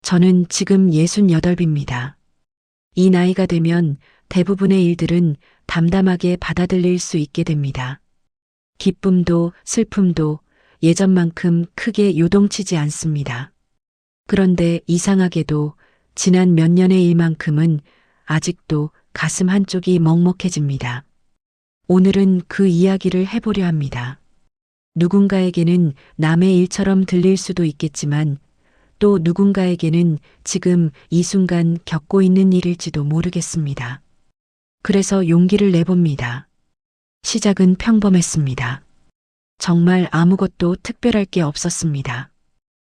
저는 지금 68입니다. 이 나이가 되면 대부분의 일들은 담담하게 받아들일 수 있게 됩니다. 기쁨도 슬픔도 예전만큼 크게 요동치지 않습니다. 그런데 이상하게도 지난 몇 년의 일만큼은 아직도 가슴 한쪽이 먹먹해집니다. 오늘은 그 이야기를 해보려 합니다. 누군가에게는 남의 일처럼 들릴 수도 있겠지만 또 누군가에게는 지금 이 순간 겪고 있는 일일지도 모르겠습니다. 그래서 용기를 내봅니다. 시작은 평범했습니다. 정말 아무것도 특별할 게 없었습니다.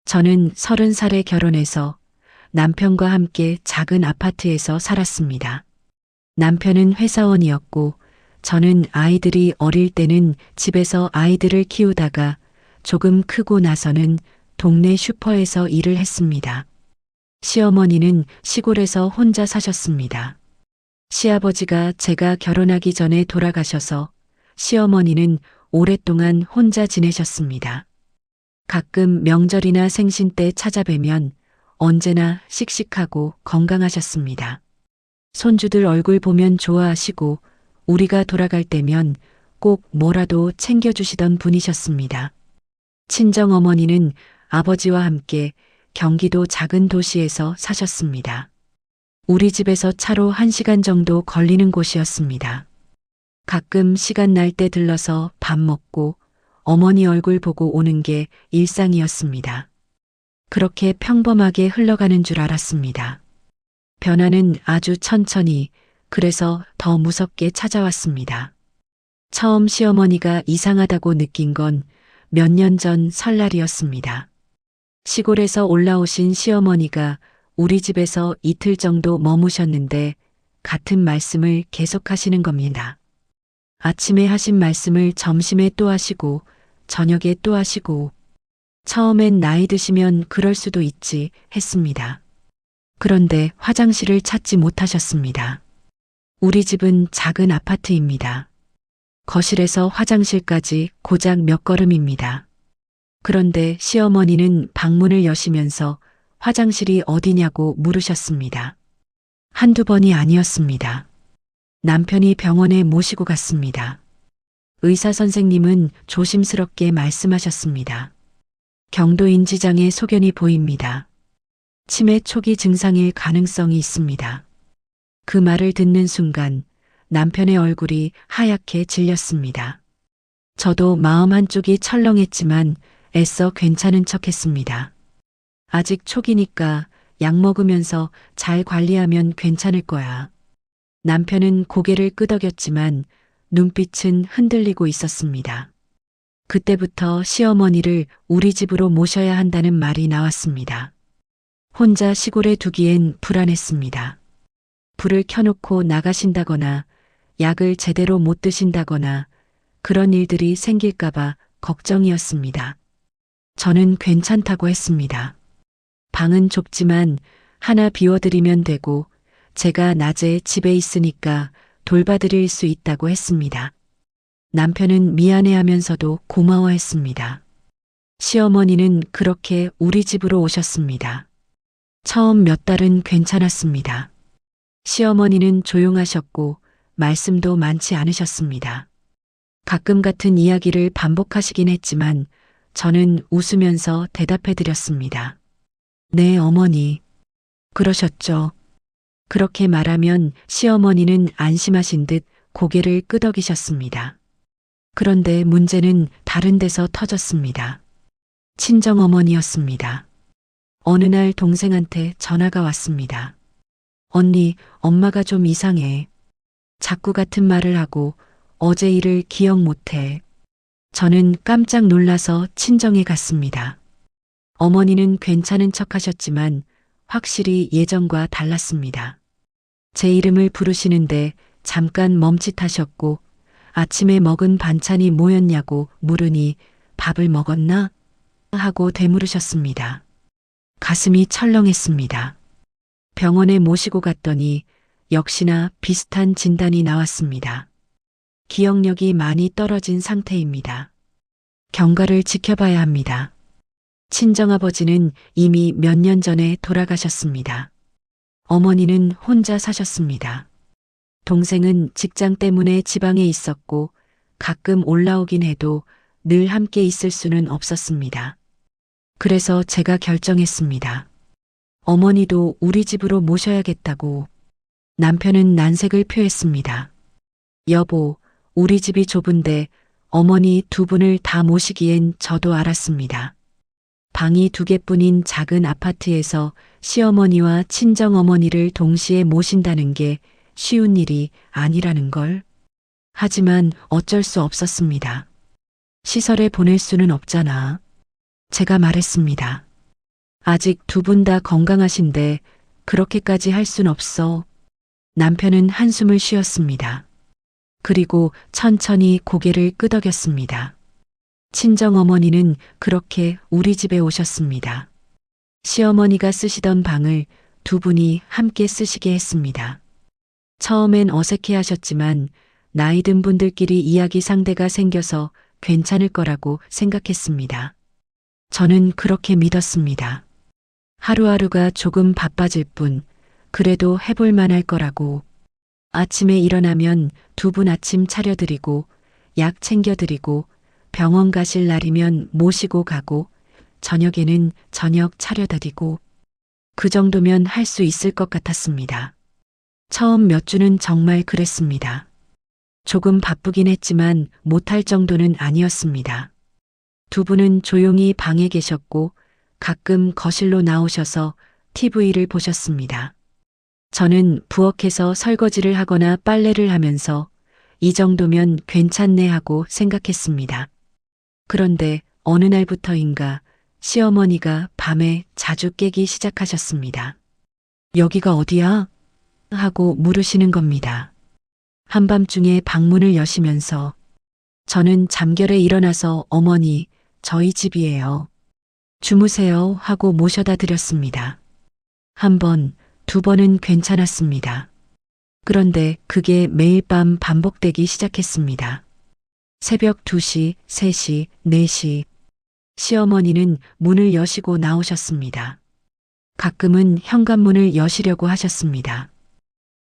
저는 30살에 결혼해서 남편과 함께 작은 아파트에서 살았습니다. 남편은 회사원이었고 저는 아이들이 어릴 때는 집에서 아이들을 키우다가 조금 크고 나서는 동네 슈퍼에서 일을 했습니다. 시어머니는 시골에서 혼자 사셨습니다. 시아버지가 제가 결혼하기 전에 돌아가셔서 시어머니는 오랫동안 혼자 지내셨습니다. 가끔 명절이나 생신 때 찾아뵈면 언제나 씩씩하고 건강하셨습니다. 손주들 얼굴 보면 좋아하시고 우리가 돌아갈 때면 꼭 뭐라도 챙겨주시던 분이셨습니다. 친정어머니는 아버지와 함께 경기도 작은 도시에서 사셨습니다. 우리 집에서 차로 1시간 정도 걸리는 곳이었습니다. 가끔 시간 날 때 들러서 밥 먹고 어머니 얼굴 보고 오는 게 일상이었습니다. 그렇게 평범하게 흘러가는 줄 알았습니다. 변화는 아주 천천히, 그래서 더 무섭게 찾아왔습니다. 처음 시어머니가 이상하다고 느낀 건 몇 년 전 설날이었습니다. 시골에서 올라오신 시어머니가 우리 집에서 이틀 정도 머무셨는데 같은 말씀을 계속하시는 겁니다. 아침에 하신 말씀을 점심에 또 하시고 저녁에 또 하시고 처음엔 나이 드시면 그럴 수도 있지 했습니다. 그런데 화장실을 찾지 못하셨습니다. 우리 집은 작은 아파트입니다. 거실에서 화장실까지 고작 몇 걸음입니다. 그런데 시어머니는 방문을 여시면서 화장실이 어디냐고 물으셨습니다. 한두 번이 아니었습니다. 남편이 병원에 모시고 갔습니다. 의사 선생님은 조심스럽게 말씀하셨습니다. 경도인지장의 소견이 보입니다. 치매 초기 증상일 가능성이 있습니다. 그 말을 듣는 순간 남편의 얼굴이 하얗게 질렸습니다. 저도 마음 한쪽이 철렁했지만 애써 괜찮은 척했습니다. 아직 초기니까 약 먹으면서 잘 관리하면 괜찮을 거야. 남편은 고개를 끄덕였지만 눈빛은 흔들리고 있었습니다. 그때부터 시어머니를 우리 집으로 모셔야 한다는 말이 나왔습니다. 혼자 시골에 두기엔 불안했습니다. 불을 켜놓고 나가신다거나 약을 제대로 못 드신다거나 그런 일들이 생길까봐 걱정이었습니다. 저는 괜찮다고 했습니다. 방은 좁지만 하나 비워드리면 되고 제가 낮에 집에 있으니까 돌봐드릴 수 있다고 했습니다. 남편은 미안해하면서도 고마워했습니다. 시어머니는 그렇게 우리 집으로 오셨습니다. 처음 몇 달은 괜찮았습니다. 시어머니는 조용하셨고 말씀도 많지 않으셨습니다. 가끔 같은 이야기를 반복하시긴 했지만 저는 웃으면서 대답해드렸습니다. 네, 어머니. 그러셨죠. 그렇게 말하면 시어머니는 안심하신 듯 고개를 끄덕이셨습니다. 그런데 문제는 다른 데서 터졌습니다. 친정어머니였습니다. 어느 날 동생한테 전화가 왔습니다. 언니, 엄마가 좀 이상해. 자꾸 같은 말을 하고 어제 일을 기억 못해. 저는 깜짝 놀라서 친정에 갔습니다. 어머니는 괜찮은 척 하셨지만 확실히 예전과 달랐습니다. 제 이름을 부르시는데 잠깐 멈칫하셨고 아침에 먹은 반찬이 뭐였냐고 물으니 밥을 먹었나? 하고 되물으셨습니다. 가슴이 철렁했습니다. 병원에 모시고 갔더니 역시나 비슷한 진단이 나왔습니다. 기억력이 많이 떨어진 상태입니다. 경과를 지켜봐야 합니다. 친정아버지는 이미 몇 년 전에 돌아가셨습니다. 어머니는 혼자 사셨습니다. 동생은 직장 때문에 지방에 있었고 가끔 올라오긴 해도 늘 함께 있을 수는 없었습니다. 그래서 제가 결정했습니다. 어머니도 우리 집으로 모셔야겠다고. 남편은 난색을 표했습니다. 여보, 우리 집이 좁은데 어머니 두 분을 다 모시기엔 저도 알았습니다. 방이 두 개뿐인 작은 아파트에서 시어머니와 친정어머니를 동시에 모신다는 게 쉬운 일이 아니라는 걸. 하지만 어쩔 수 없었습니다. 시설에 보낼 수는 없잖아. 제가 말했습니다. 아직 두 분 다 건강하신데 그렇게까지 할 순 없어. 남편은 한숨을 쉬었습니다. 그리고 천천히 고개를 끄덕였습니다. 친정어머니는 그렇게 우리 집에 오셨습니다. 시어머니가 쓰시던 방을 두 분이 함께 쓰시게 했습니다. 처음엔 어색해 하셨지만 나이 든 분들끼리 이야기 상대가 생겨서 괜찮을 거라고 생각했습니다. 저는 그렇게 믿었습니다. 하루하루가 조금 바빠질 뿐 그래도 해볼 만할 거라고. 아침에 일어나면 두 분 아침 차려드리고 약 챙겨드리고 병원 가실 날이면 모시고 가고 저녁에는 저녁 차려드리고 그 정도면 할 수 있을 것 같았습니다. 처음 몇 주는 정말 그랬습니다. 조금 바쁘긴 했지만 못할 정도는 아니었습니다. 두 분은 조용히 방에 계셨고 가끔 거실로 나오셔서 TV를 보셨습니다. 저는 부엌에서 설거지를 하거나 빨래를 하면서 이 정도면 괜찮네 하고 생각했습니다. 그런데 어느 날부터인가 시어머니가 밤에 자주 깨기 시작하셨습니다. 여기가 어디야? 하고 물으시는 겁니다. 한밤중에 방문을 여시면서 저는 잠결에 일어나서 어머니, 저희 집이에요. 주무세요 하고 모셔다 드렸습니다. 한 번, 두 번은 괜찮았습니다. 그런데 그게 매일 밤 반복되기 시작했습니다. 새벽 2시, 3시, 4시. 시어머니는 문을 여시고 나오셨습니다. 가끔은 현관문을 여시려고 하셨습니다.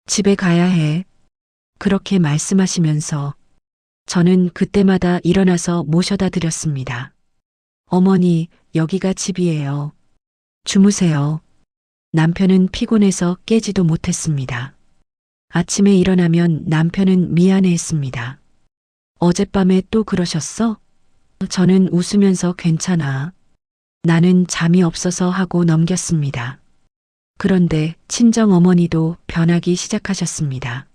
집에 가야 해. 그렇게 말씀하시면서 저는 그때마다 일어나서 모셔다 드렸습니다. 어머니, 여기가 집이에요. 주무세요. 남편은 피곤해서 깨지도 못했습니다. 아침에 일어나면 남편은 미안해했습니다. 어젯밤에 또 그러셨어? 저는 웃으면서 괜찮아. 나는 잠이 없어서 하고 넘겼습니다. 그런데 친정 어머니도 변하기 시작하셨습니다.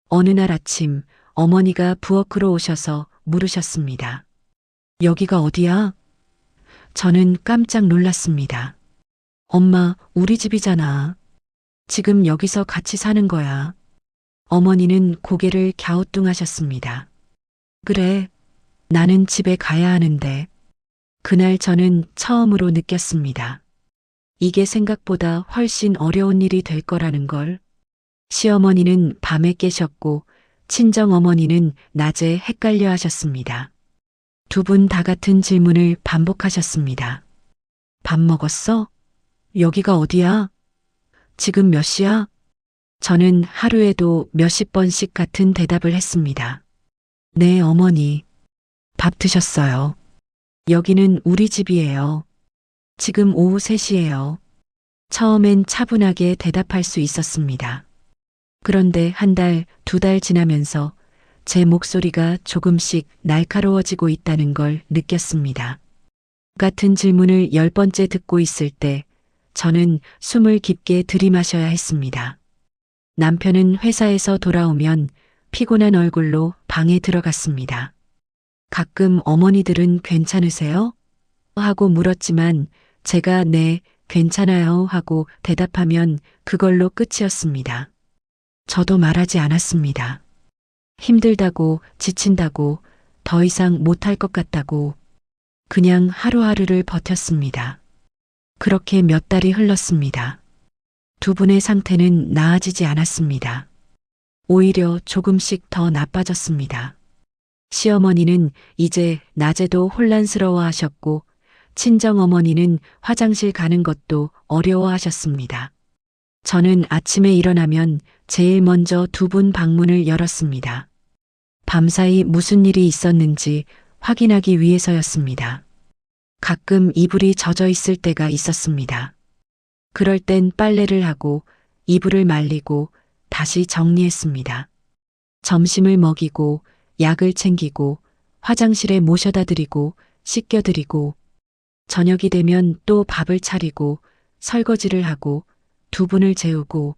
어느 날 아침 어머니가 부엌으로 오셔서 물으셨습니다. 여기가 어디야? 저는 깜짝 놀랐습니다. 엄마, 우리 집이잖아. 지금 여기서 같이 사는 거야. 어머니는 고개를 갸우뚱하셨습니다. 그래, 나는 집에 가야 하는데. 그날 저는 처음으로 느꼈습니다. 이게 생각보다 훨씬 어려운 일이 될 거라는 걸. 시어머니는 밤에 깨셨고 친정어머니는 낮에 헷갈려 하셨습니다. 두 분 다 같은 질문을 반복하셨습니다. 밥 먹었어? 여기가 어디야? 지금 몇 시야? 저는 하루에도 몇십 번씩 같은 대답을 했습니다. 네, 어머니. 밥 드셨어요. 여기는 우리 집이에요. 지금 오후 3시예요. 처음엔 차분하게 대답할 수 있었습니다. 그런데 한 달, 두 달 지나면서 제 목소리가 조금씩 날카로워지고 있다는 걸 느꼈습니다. 같은 질문을 10번째 듣고 있을 때 저는 숨을 깊게 들이마셔야 했습니다. 남편은 회사에서 돌아오면 피곤한 얼굴로 방에 들어갔습니다. 가끔 어머니들은 괜찮으세요? 하고 물었지만 제가 네, 괜찮아요 하고 대답하면 그걸로 끝이었습니다. 저도 말하지 않았습니다. 힘들다고, 지친다고, 더 이상 못할 것 같다고 그냥 하루하루를 버텼습니다. 그렇게 몇 달이 흘렀습니다. 두 분의 상태는 나아지지 않았습니다. 오히려 조금씩 더 나빠졌습니다. 시어머니는 이제 낮에도 혼란스러워 하셨고 친정어머니는 화장실 가는 것도 어려워하셨습니다. 저는 아침에 일어나면 제일 먼저 두 분 방문을 열었습니다. 밤사이 무슨 일이 있었는지 확인하기 위해서였습니다. 가끔 이불이 젖어 있을 때가 있었습니다. 그럴 땐 빨래를 하고 이불을 말리고 다시 정리했습니다. 점심을 먹이고 약을 챙기고 화장실에 모셔다 드리고 씻겨드리고 저녁이 되면 또 밥을 차리고 설거지를 하고 두 분을 재우고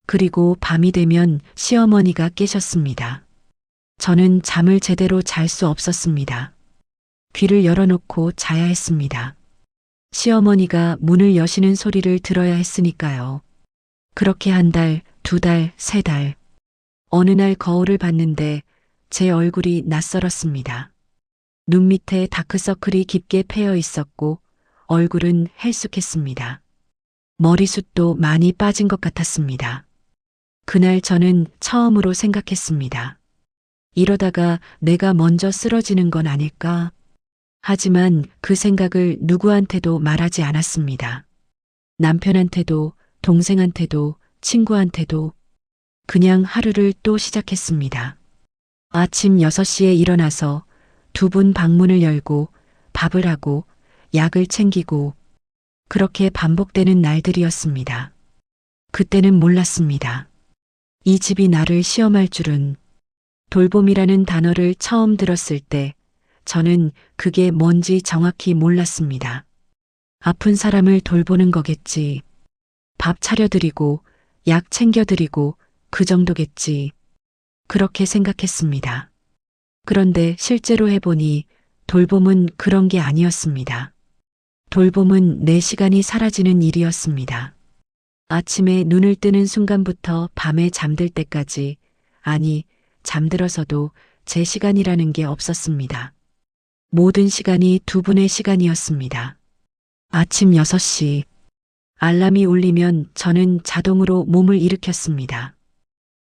그리고 밤이 되면 시어머니가 깨셨습니다. 저는 잠을 제대로 잘 수 없었습니다. 귀를 열어놓고 자야 했습니다. 시어머니가 문을 여시는 소리를 들어야 했으니까요. 그렇게 한 달, 두 달, 세 달. 어느 날 거울을 봤는데 제 얼굴이 낯설었습니다. 눈 밑에 다크서클이 깊게 패여 있었고 얼굴은 헬쑥했습니다. 머리숱도 많이 빠진 것 같았습니다. 그날 저는 처음으로 생각했습니다. 이러다가 내가 먼저 쓰러지는 건 아닐까? 하지만 그 생각을 누구한테도 말하지 않았습니다. 남편한테도, 동생한테도, 친구한테도 그냥 하루를 또 시작했습니다. 아침 6시에 일어나서 두 분 방문을 열고 밥을 하고 약을 챙기고 그렇게 반복되는 날들이었습니다. 그때는 몰랐습니다. 이 집이 나를 시험할 줄은. 돌봄이라는 단어를 처음 들었을 때 저는 그게 뭔지 정확히 몰랐습니다. 아픈 사람을 돌보는 거겠지. 밥 차려드리고 약 챙겨드리고 그 정도겠지. 그렇게 생각했습니다. 그런데 실제로 해보니 돌봄은 그런 게 아니었습니다. 돌봄은 내 시간이 사라지는 일이었습니다. 아침에 눈을 뜨는 순간부터 밤에 잠들 때까지, 아니, 잠들어서도 제 시간이라는 게 없었습니다. 모든 시간이 두 분의 시간이었습니다. 아침 6시. 알람이 울리면 저는 자동으로 몸을 일으켰습니다.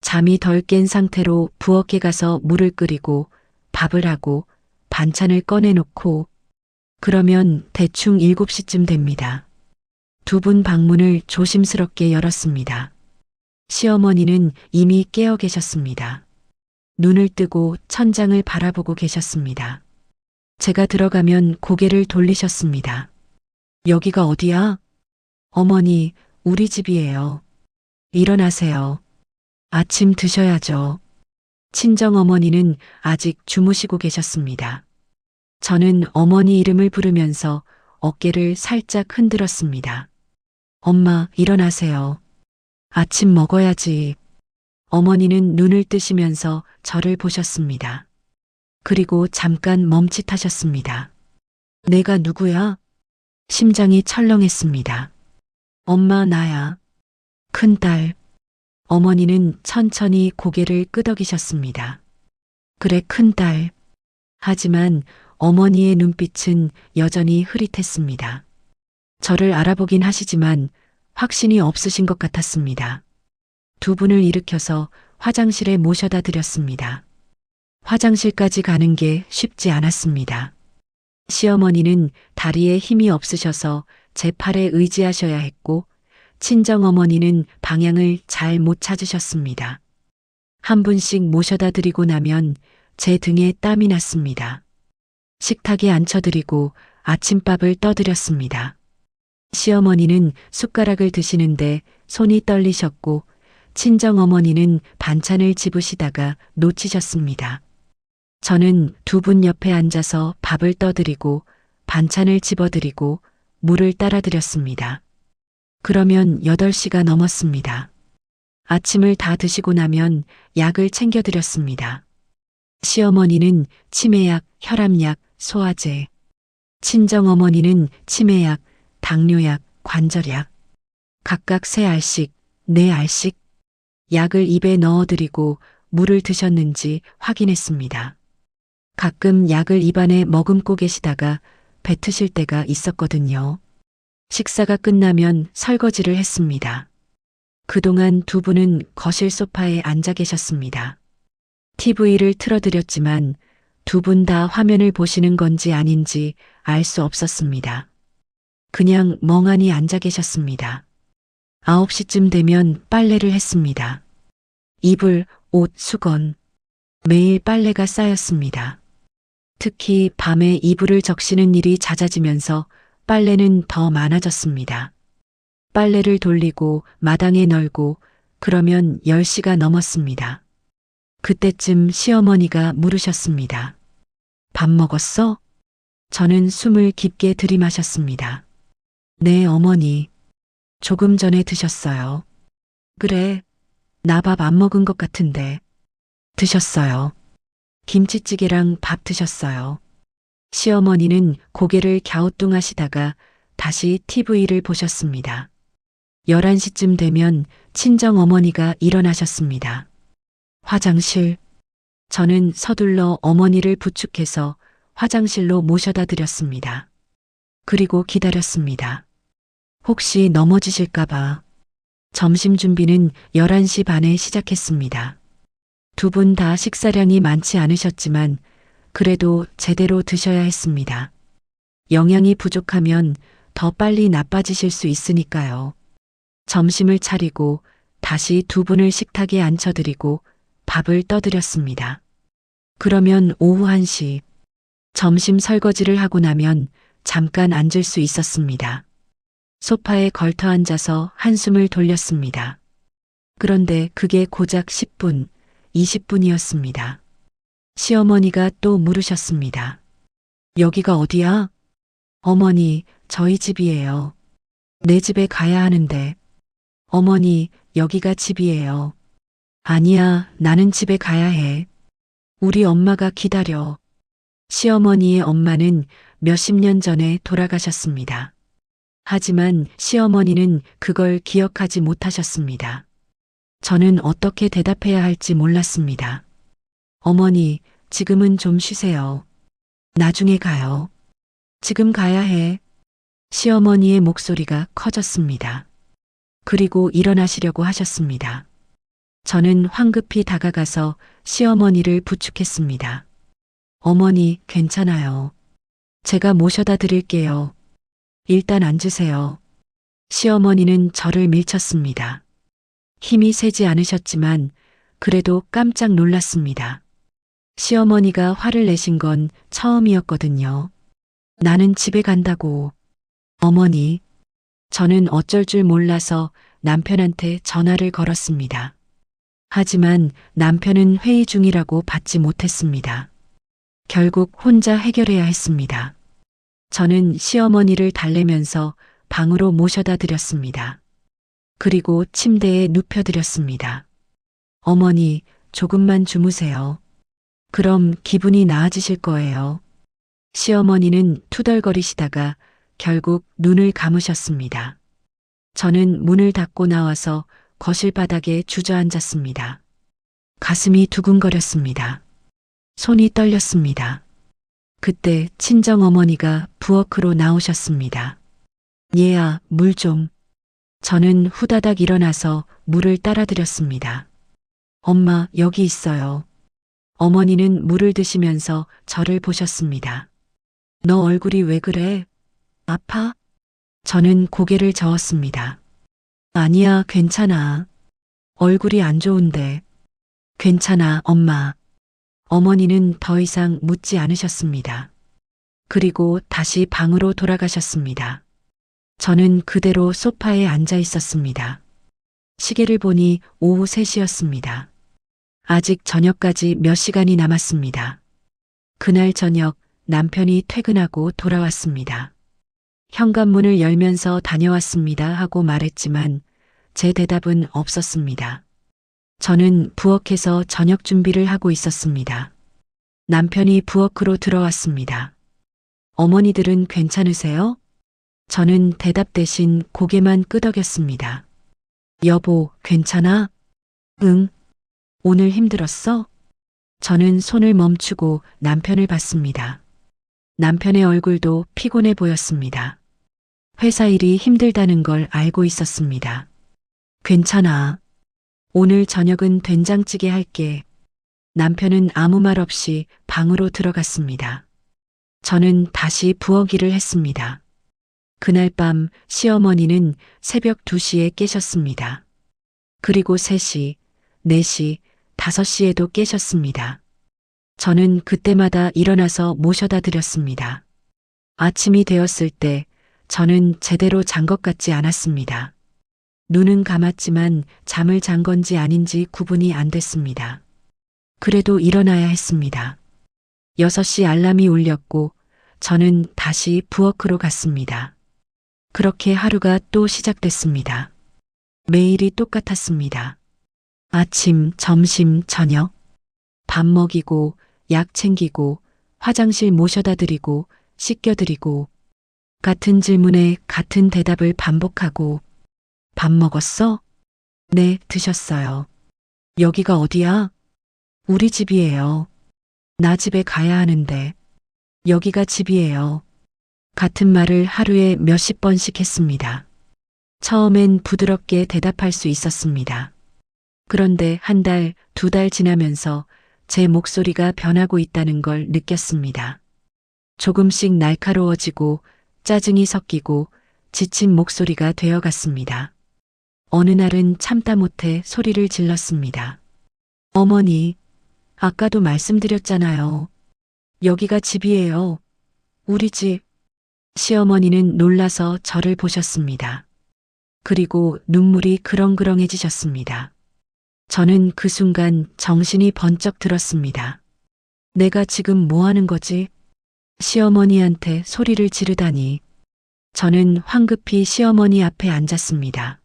잠이 덜 깬 상태로 부엌에 가서 물을 끓이고 밥을 하고 반찬을 꺼내놓고 그러면 대충 7시쯤 됩니다. 두 분 방문을 조심스럽게 열었습니다. 시어머니는 이미 깨어 계셨습니다. 눈을 뜨고 천장을 바라보고 계셨습니다. 제가 들어가면 고개를 돌리셨습니다. 여기가 어디야? 어머니, 우리 집이에요. 일어나세요. 아침 드셔야죠. 친정어머니는 아직 주무시고 계셨습니다. 저는 어머니 이름을 부르면서 어깨를 살짝 흔들었습니다. 엄마, 일어나세요. 아침 먹어야지. 어머니는 눈을 뜨시면서 저를 보셨습니다. 그리고 잠깐 멈칫하셨습니다. 내가 누구야? 심장이 철렁했습니다. 엄마, 나야. 큰딸. 어머니는 천천히 고개를 끄덕이셨습니다. 그래, 큰딸. 하지만 어머니의 눈빛은 여전히 흐릿했습니다. 저를 알아보긴 하시지만 확신이 없으신 것 같았습니다. 두 분을 일으켜서 화장실에 모셔다 드렸습니다. 화장실까지 가는 게 쉽지 않았습니다. 시어머니는 다리에 힘이 없으셔서 제 팔에 의지하셔야 했고 친정어머니는 방향을 잘 못 찾으셨습니다. 한 분씩 모셔다 드리고 나면 제 등에 땀이 났습니다. 식탁에 앉혀드리고 아침밥을 떠드렸습니다. 시어머니는 숟가락을 드시는데 손이 떨리셨고 친정어머니는 반찬을 집으시다가 놓치셨습니다. 저는 두 분 옆에 앉아서 밥을 떠드리고 반찬을 집어드리고 물을 따라드렸습니다. 그러면 8시가 넘었습니다. 아침을 다 드시고 나면 약을 챙겨드렸습니다. 시어머니는 치매약, 혈압약, 소화제, 친정어머니는 치매약, 당뇨약, 관절약, 각각 3알씩, 4알씩 약을 입에 넣어드리고 물을 드셨는지 확인했습니다. 가끔 약을 입안에 머금고 계시다가 뱉으실 때가 있었거든요. 식사가 끝나면 설거지를 했습니다. 그동안 두 분은 거실 소파에 앉아 계셨습니다. TV를 틀어드렸지만 두 분 다 화면을 보시는 건지 아닌지 알 수 없었습니다. 그냥 멍하니 앉아 계셨습니다. 9시쯤 되면 빨래를 했습니다. 이불, 옷, 수건. 매일 빨래가 쌓였습니다. 특히 밤에 이불을 적시는 일이 잦아지면서 빨래는 더 많아졌습니다. 빨래를 돌리고 마당에 널고 그러면 10시가 넘었습니다. 그때쯤 시어머니가 물으셨습니다. 밥 먹었어? 저는 숨을 깊게 들이마셨습니다. 네, 어머니. 조금 전에 드셨어요. 그래, 나 밥 안 먹은 것 같은데. 드셨어요. 김치찌개랑 밥 드셨어요. 시어머니는 고개를 갸우뚱하시다가 다시 TV를 보셨습니다. 11시쯤 되면 친정어머니가 일어나셨습니다. 화장실. 저는 서둘러 어머니를 부축해서 화장실로 모셔다 드렸습니다. 그리고 기다렸습니다. 혹시 넘어지실까봐. 점심 준비는 11시 반에 시작했습니다. 두 분 다 식사량이 많지 않으셨지만 그래도 제대로 드셔야 했습니다. 영양이 부족하면 더 빨리 나빠지실 수 있으니까요. 점심을 차리고 다시 두 분을 식탁에 앉혀드리고 밥을 떠드렸습니다. 그러면 오후 1시, 점심 설거지를 하고 나면 잠깐 앉을 수 있었습니다. 소파에 걸터 앉아서 한숨을 돌렸습니다. 그런데 그게 고작 10분, 20분이었습니다. 시어머니가 또 물으셨습니다. 여기가 어디야? 어머니, 저희 집이에요. 내 집에 가야 하는데. 어머니, 여기가 집이에요. 아니야, 나는 집에 가야 해. 우리 엄마가 기다려. 시어머니의 엄마는 몇십 년 전에 돌아가셨습니다. 하지만 시어머니는 그걸 기억하지 못하셨습니다. 저는 어떻게 대답해야 할지 몰랐습니다. 어머니, 지금은 좀 쉬세요. 나중에 가요. 지금 가야 해. 시어머니의 목소리가 커졌습니다. 그리고 일어나시려고 하셨습니다. 저는 황급히 다가가서 시어머니를 부축했습니다. 어머니, 괜찮아요. 제가 모셔다 드릴게요. 일단 앉으세요. 시어머니는 저를 밀쳤습니다. 힘이 세지 않으셨지만 그래도 깜짝 놀랐습니다. 시어머니가 화를 내신 건 처음이었거든요. 나는 집에 간다고. 어머니, 저는 어쩔 줄 몰라서 남편한테 전화를 걸었습니다. 하지만 남편은 회의 중이라고 받지 못했습니다. 결국 혼자 해결해야 했습니다. 저는 시어머니를 달래면서 방으로 모셔다 드렸습니다. 그리고 침대에 눕혀드렸습니다. 어머니, 조금만 주무세요. 그럼 기분이 나아지실 거예요. 시어머니는 투덜거리시다가 결국 눈을 감으셨습니다. 저는 문을 닫고 나와서 거실 바닥에 주저앉았습니다. 가슴이 두근거렸습니다. 손이 떨렸습니다. 그때 친정어머니가 부엌으로 나오셨습니다. 얘야, 물 좀. 저는 후다닥 일어나서 물을 따라드렸습니다. 엄마, 여기 있어요. 어머니는 물을 드시면서 저를 보셨습니다. 너 얼굴이 왜 그래? 아파? 저는 고개를 저었습니다. 아니야, 괜찮아. 얼굴이 안 좋은데. 괜찮아, 엄마. 어머니는 더 이상 묻지 않으셨습니다. 그리고 다시 방으로 돌아가셨습니다. 저는 그대로 소파에 앉아 있었습니다. 시계를 보니 오후 3시였습니다. 아직 저녁까지 몇 시간이 남았습니다. 그날 저녁 남편이 퇴근하고 돌아왔습니다. 현관문을 열면서 다녀왔습니다 하고 말했지만 제 대답은 없었습니다. 저는 부엌에서 저녁 준비를 하고 있었습니다. 남편이 부엌으로 들어왔습니다. 어머니들은 괜찮으세요? 저는 대답 대신 고개만 끄덕였습니다. 여보, 괜찮아? 응. 오늘 힘들었어? 저는 손을 멈추고 남편을 봤습니다. 남편의 얼굴도 피곤해 보였습니다. 회사 일이 힘들다는 걸 알고 있었습니다. 괜찮아. 오늘 저녁은 된장찌개 할게. 남편은 아무 말 없이 방으로 들어갔습니다. 저는 다시 부엌일을 했습니다. 그날 밤 시어머니는 새벽 2시에 깨셨습니다. 그리고 3시, 4시, 5시에도 깨셨습니다. 저는 그때마다 일어나서 모셔다 드렸습니다. 아침이 되었을 때 저는 제대로 잔 것 같지 않았습니다. 눈은 감았지만 잠을 잔 건지 아닌지 구분이 안 됐습니다. 그래도 일어나야 했습니다. 6시 알람이 울렸고 저는 다시 부엌으로 갔습니다. 그렇게 하루가 또 시작됐습니다. 매일이 똑같았습니다. 아침, 점심, 저녁. 밥 먹이고, 약 챙기고, 화장실 모셔다 드리고, 씻겨드리고, 같은 질문에 같은 대답을 반복하고, 밥 먹었어? 네, 드셨어요. 여기가 어디야? 우리 집이에요. 나 집에 가야 하는데. 여기가 집이에요. 같은 말을 하루에 몇십 번씩 했습니다. 처음엔 부드럽게 대답할 수 있었습니다. 그런데 1달, 2달 지나면서 제 목소리가 변하고 있다는 걸 느꼈습니다. 조금씩 날카로워지고 짜증이 섞이고 지친 목소리가 되어갔습니다. 어느 날은 참다 못해 소리를 질렀습니다. 어머니, 아까도 말씀드렸잖아요. 여기가 집이에요. 우리 집. 시어머니는 놀라서 저를 보셨습니다. 그리고 눈물이 그렁그렁해지셨습니다. 저는 그 순간 정신이 번쩍 들었습니다. 내가 지금 뭐 하는 거지? 시어머니한테 소리를 지르다니. 저는 황급히 시어머니 앞에 앉았습니다.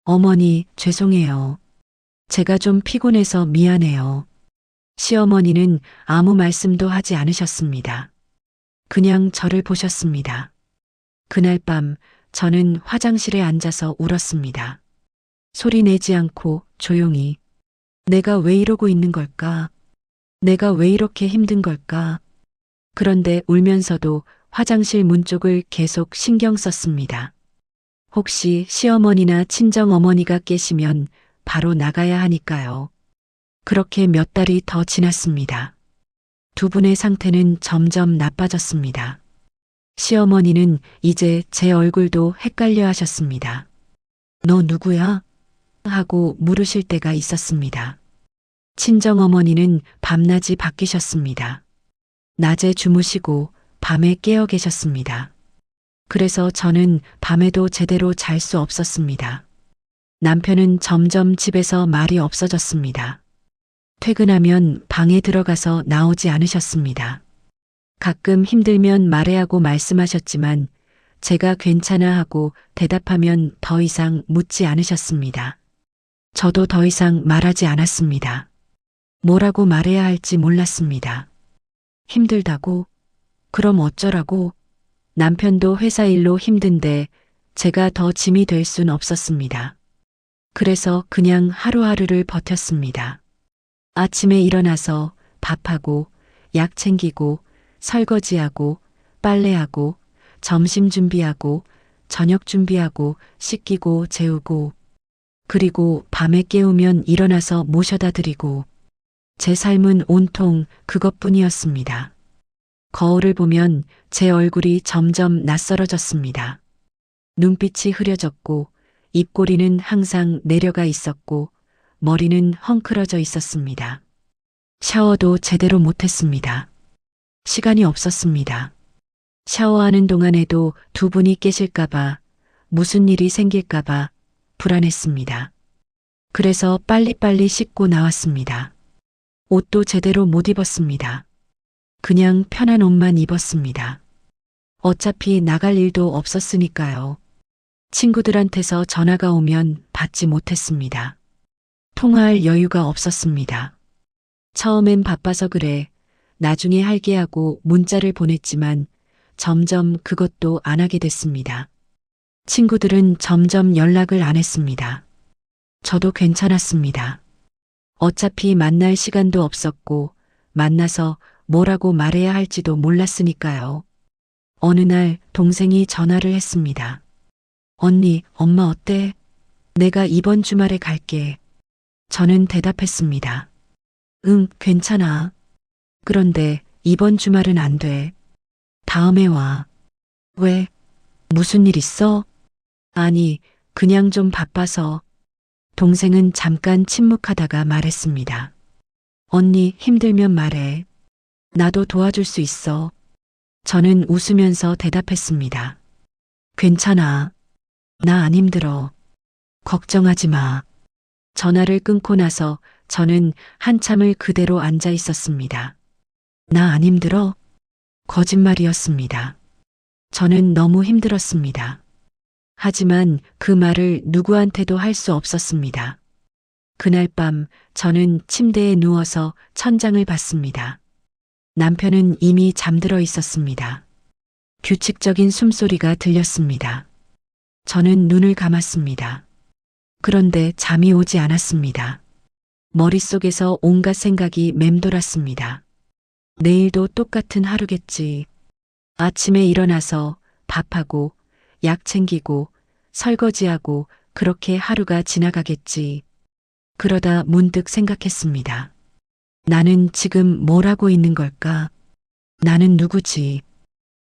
어머니, 죄송해요. 제가 좀 피곤해서 미안해요. 시어머니는 아무 말씀도 하지 않으셨습니다. 그냥 저를 보셨습니다. 그날 밤 저는 화장실에 앉아서 울었습니다. 소리 내지 않고 조용히. 내가 왜 이러고 있는 걸까? 내가 왜 이렇게 힘든 걸까? 그런데 울면서도 화장실 문 쪽을 계속 신경 썼습니다. 혹시 시어머니나 친정어머니가 깨시면 바로 나가야 하니까요. 그렇게 몇 달이 더 지났습니다. 두 분의 상태는 점점 나빠졌습니다. 시어머니는 이제 제 얼굴도 헷갈려 하셨습니다. 너 누구야? 하고 물으실 때가 있었습니다. 친정어머니는 밤낮이 바뀌셨습니다. 낮에 주무시고 밤에 깨어 계셨습니다. 그래서 저는 밤에도 제대로 잘 수 없었습니다. 남편은 점점 집에서 말이 없어졌습니다. 퇴근하면 방에 들어가서 나오지 않으셨습니다. 가끔 힘들면 말해하고 말씀하셨지만 제가 괜찮아 하고 대답하면 더 이상 묻지 않으셨습니다. 저도 더 이상 말하지 않았습니다. 뭐라고 말해야 할지 몰랐습니다. 힘들다고? 그럼 어쩌라고? 남편도 회사 일로 힘든데 제가 더 짐이 될 순 없었습니다. 그래서 그냥 하루하루를 버텼습니다. 아침에 일어나서 밥하고 약 챙기고 설거지하고 빨래하고 점심 준비하고 저녁 준비하고 씻기고 재우고 그리고 밤에 깨우면 일어나서 모셔다 드리고 제 삶은 온통 그것뿐이었습니다. 거울을 보면 제 얼굴이 점점 낯설어졌습니다. 눈빛이 흐려졌고 입꼬리는 항상 내려가 있었고 머리는 헝클어져 있었습니다. 샤워도 제대로 못했습니다. 시간이 없었습니다. 샤워하는 동안에도 두 분이 깨실까봐 무슨 일이 생길까봐 불안했습니다. 그래서 빨리빨리 씻고 나왔습니다. 옷도 제대로 못 입었습니다. 그냥 편한 옷만 입었습니다. 어차피 나갈 일도 없었으니까요. 친구들한테서 전화가 오면 받지 못했습니다. 통화할 여유가 없었습니다. 처음엔 바빠서 그래. 나중에 할게 하고 문자를 보냈지만 점점 그것도 안 하게 됐습니다. 친구들은 점점 연락을 안 했습니다. 저도 괜찮았습니다. 어차피 만날 시간도 없었고 만나서 뭐라고 말해야 할지도 몰랐으니까요. 어느 날 동생이 전화를 했습니다. 언니, 엄마 어때? 내가 이번 주말에 갈게. 저는 대답했습니다. 응, 괜찮아. 그런데 이번 주말은 안 돼. 다음에 와. 왜? 무슨 일 있어? 아니, 그냥 좀 바빠서. 동생은 잠깐 침묵하다가 말했습니다. 언니 힘들면 말해. 나도 도와줄 수 있어. 저는 웃으면서 대답했습니다. 괜찮아. 나 안 힘들어. 걱정하지 마. 전화를 끊고 나서 저는 한참을 그대로 앉아 있었습니다. 나 안 힘들어? 거짓말이었습니다. 저는 너무 힘들었습니다. 하지만 그 말을 누구한테도 할 수 없었습니다. 그날 밤 저는 침대에 누워서 천장을 봤습니다. 남편은 이미 잠들어 있었습니다. 규칙적인 숨소리가 들렸습니다. 저는 눈을 감았습니다. 그런데 잠이 오지 않았습니다. 머릿속에서 온갖 생각이 맴돌았습니다. 내일도 똑같은 하루겠지. 아침에 일어나서 밥하고 약 챙기고 설거지하고 그렇게 하루가 지나가겠지. 그러다 문득 생각했습니다. 나는 지금 뭘 하고 있는 걸까? 나는 누구지?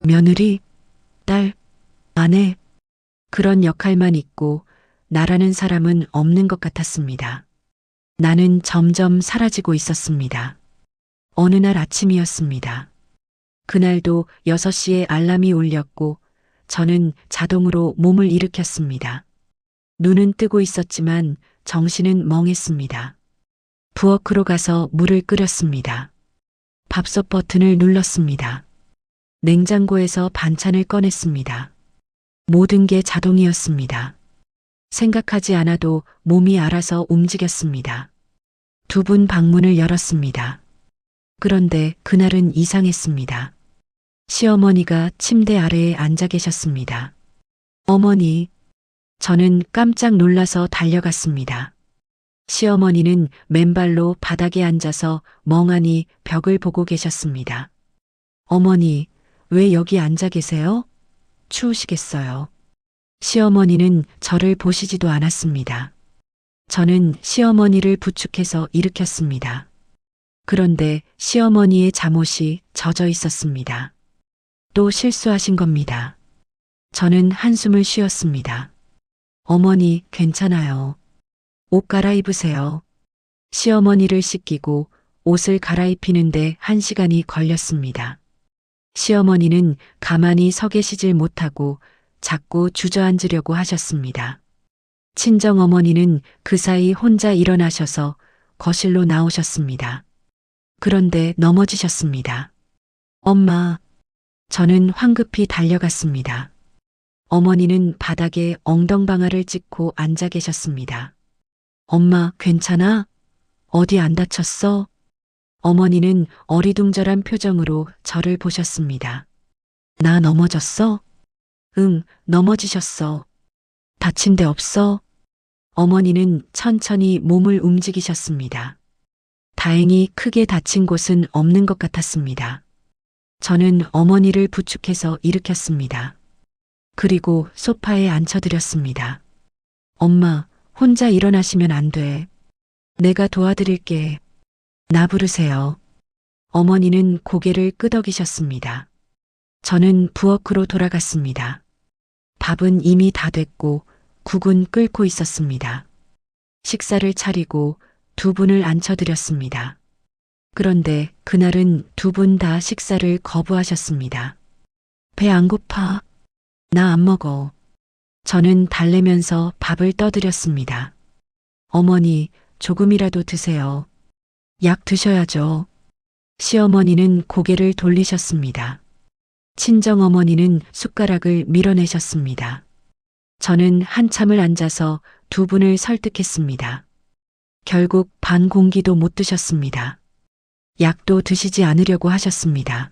며느리? 딸? 아내? 그런 역할만 있고 나라는 사람은 없는 것 같았습니다. 나는 점점 사라지고 있었습니다. 어느 날 아침이었습니다. 그날도 6시에 알람이 울렸고 저는 자동으로 몸을 일으켰습니다. 눈은 뜨고 있었지만 정신은 멍했습니다. 부엌으로 가서 물을 끓였습니다. 밥솥 버튼을 눌렀습니다. 냉장고에서 반찬을 꺼냈습니다. 모든 게 자동이었습니다. 생각하지 않아도 몸이 알아서 움직였습니다. 두 분 방문을 열었습니다. 그런데 그날은 이상했습니다. 시어머니가 침대 아래에 앉아 계셨습니다. 어머니, 저는 깜짝 놀라서 달려갔습니다. 시어머니는 맨발로 바닥에 앉아서 멍하니 벽을 보고 계셨습니다. 어머니, 왜 여기 앉아 계세요? 추우시겠어요. 시어머니는 저를 보시지도 않았습니다. 저는 시어머니를 부축해서 일으켰습니다. 그런데 시어머니의 잠옷이 젖어 있었습니다. 또 실수하신 겁니다. 저는 한숨을 쉬었습니다. 어머니, 괜찮아요. 옷 갈아입으세요. 시어머니를 씻기고 옷을 갈아입히는데 1시간이 걸렸습니다. 시어머니는 가만히 서 계시질 못하고 자꾸 주저앉으려고 하셨습니다. 친정어머니는 그 사이 혼자 일어나셔서 거실로 나오셨습니다. 그런데 넘어지셨습니다. 엄마, 저는 황급히 달려갔습니다. 어머니는 바닥에 엉덩방아를 찍고 앉아 계셨습니다. 엄마, 괜찮아? 어디 안 다쳤어? 어머니는 어리둥절한 표정으로 저를 보셨습니다. 나 넘어졌어? 응, 넘어지셨어. 다친 데 없어? 어머니는 천천히 몸을 움직이셨습니다. 다행히 크게 다친 곳은 없는 것 같았습니다. 저는 어머니를 부축해서 일으켰습니다. 그리고 소파에 앉혀드렸습니다. 엄마, 혼자 일어나시면 안 돼. 내가 도와드릴게. 나 부르세요. 어머니는 고개를 끄덕이셨습니다. 저는 부엌으로 돌아갔습니다. 밥은 이미 다 됐고 국은 끓고 있었습니다. 식사를 차리고 두 분을 앉혀드렸습니다. 그런데 그날은 두 분 다 식사를 거부하셨습니다. 배 안 고파. 나 안 먹어. 저는 달래면서 밥을 떠드렸습니다. 어머니, 조금이라도 드세요. 약 드셔야죠. 시어머니는 고개를 돌리셨습니다. 친정어머니는 숟가락을 밀어내셨습니다. 저는 한참을 앉아서 두 분을 설득했습니다. 결국 반 공기도 못 드셨습니다. 약도 드시지 않으려고 하셨습니다.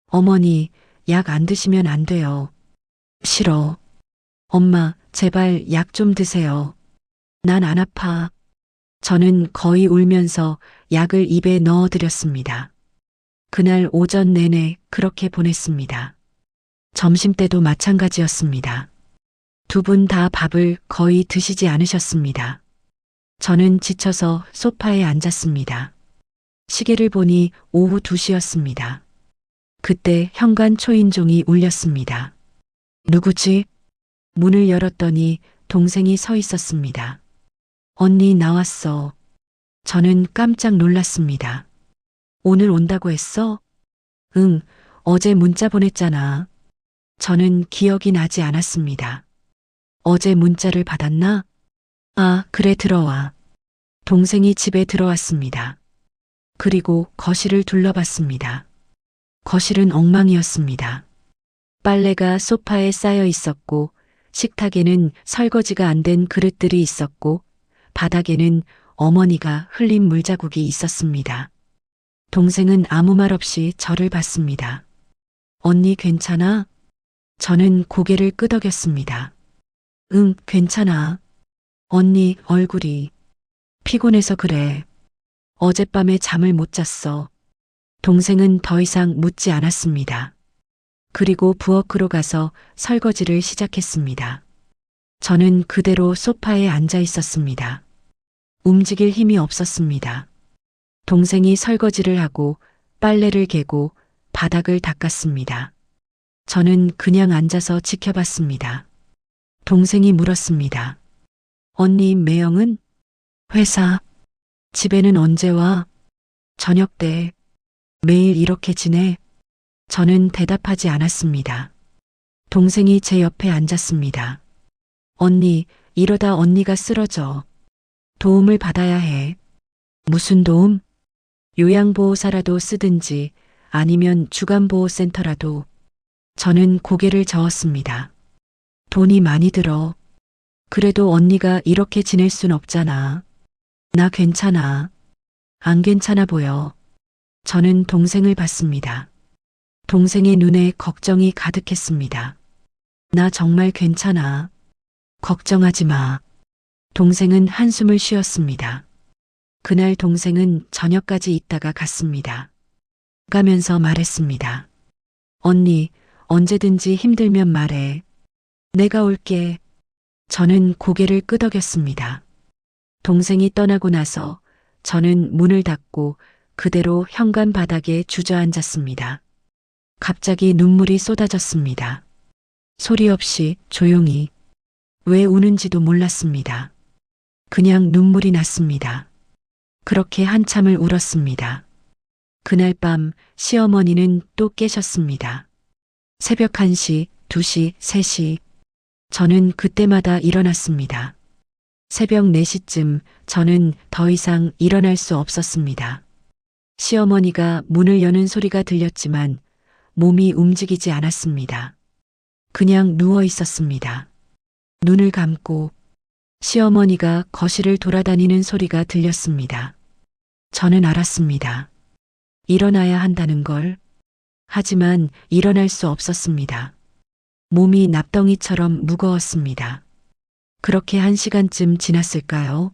어머니, 약 안 드시면 안 돼요. 싫어. 엄마, 제발 약 좀 드세요. 난 안 아파. 저는 거의 울면서 약을 입에 넣어드렸습니다. 그날 오전 내내 그렇게 보냈습니다. 점심때도 마찬가지였습니다. 두 분 다 밥을 거의 드시지 않으셨습니다. 저는 지쳐서 소파에 앉았습니다. 시계를 보니 오후 2시였습니다. 그때 현관 초인종이 울렸습니다. 누구지? 문을 열었더니 동생이 서 있었습니다. 언니 나왔어. 저는 깜짝 놀랐습니다. 오늘 온다고 했어? 응, 어제 문자 보냈잖아. 저는 기억이 나지 않았습니다. 어제 문자를 받았나? 아, 그래 들어와. 동생이 집에 들어왔습니다. 그리고 거실을 둘러봤습니다. 거실은 엉망이었습니다. 빨래가 소파에 쌓여 있었고, 식탁에는 설거지가 안 된 그릇들이 있었고, 바닥에는 어머니가 흘린 물자국이 있었습니다. 동생은 아무 말 없이 저를 봤습니다. 언니 괜찮아? 저는 고개를 끄덕였습니다. 응, 괜찮아. 언니 얼굴이 피곤해서 그래. 어젯밤에 잠을 못 잤어. 동생은 더 이상 묻지 않았습니다. 그리고 부엌으로 가서 설거지를 시작했습니다. 저는 그대로 소파에 앉아 있었습니다. 움직일 힘이 없었습니다. 동생이 설거지를 하고 빨래를 개고 바닥을 닦았습니다. 저는 그냥 앉아서 지켜봤습니다. 동생이 물었습니다. 언니 매형은? 회사. 집에는 언제 와? 저녁 때. 매일 이렇게 지내? 저는 대답하지 않았습니다. 동생이 제 옆에 앉았습니다. 언니, 이러다 언니가 쓰러져. 도움을 받아야 해. 무슨 도움? 요양보호사라도 쓰든지 아니면 주간보호센터라도. 저는 고개를 저었습니다. 돈이 많이 들어. 그래도 언니가 이렇게 지낼 순 없잖아. 나 괜찮아. 안 괜찮아 보여. 저는 동생을 봤습니다. 동생의 눈에 걱정이 가득했습니다. 나 정말 괜찮아. 걱정하지 마. 동생은 한숨을 쉬었습니다. 그날 동생은 저녁까지 있다가 갔습니다. 가면서 말했습니다. 언니, 언제든지 힘들면 말해. 내가 올게. 저는 고개를 끄덕였습니다. 동생이 떠나고 나서 저는 문을 닫고 그대로 현관 바닥에 주저앉았습니다. 갑자기 눈물이 쏟아졌습니다. 소리 없이 조용히. 왜 우는지도 몰랐습니다. 그냥 눈물이 났습니다. 그렇게 한참을 울었습니다. 그날 밤 시어머니는 또 깨셨습니다. 새벽 1시, 2시, 3시. 저는 그때마다 일어났습니다. 새벽 4시쯤 저는 더 이상 일어날 수 없었습니다. 시어머니가 문을 여는 소리가 들렸지만 몸이 움직이지 않았습니다. 그냥 누워 있었습니다. 눈을 감고 시어머니가 거실을 돌아다니는 소리가 들렸습니다. 저는 알았습니다. 일어나야 한다는 걸. 하지만 일어날 수 없었습니다. 몸이 납덩이처럼 무거웠습니다. 그렇게 1시간쯤 지났을까요?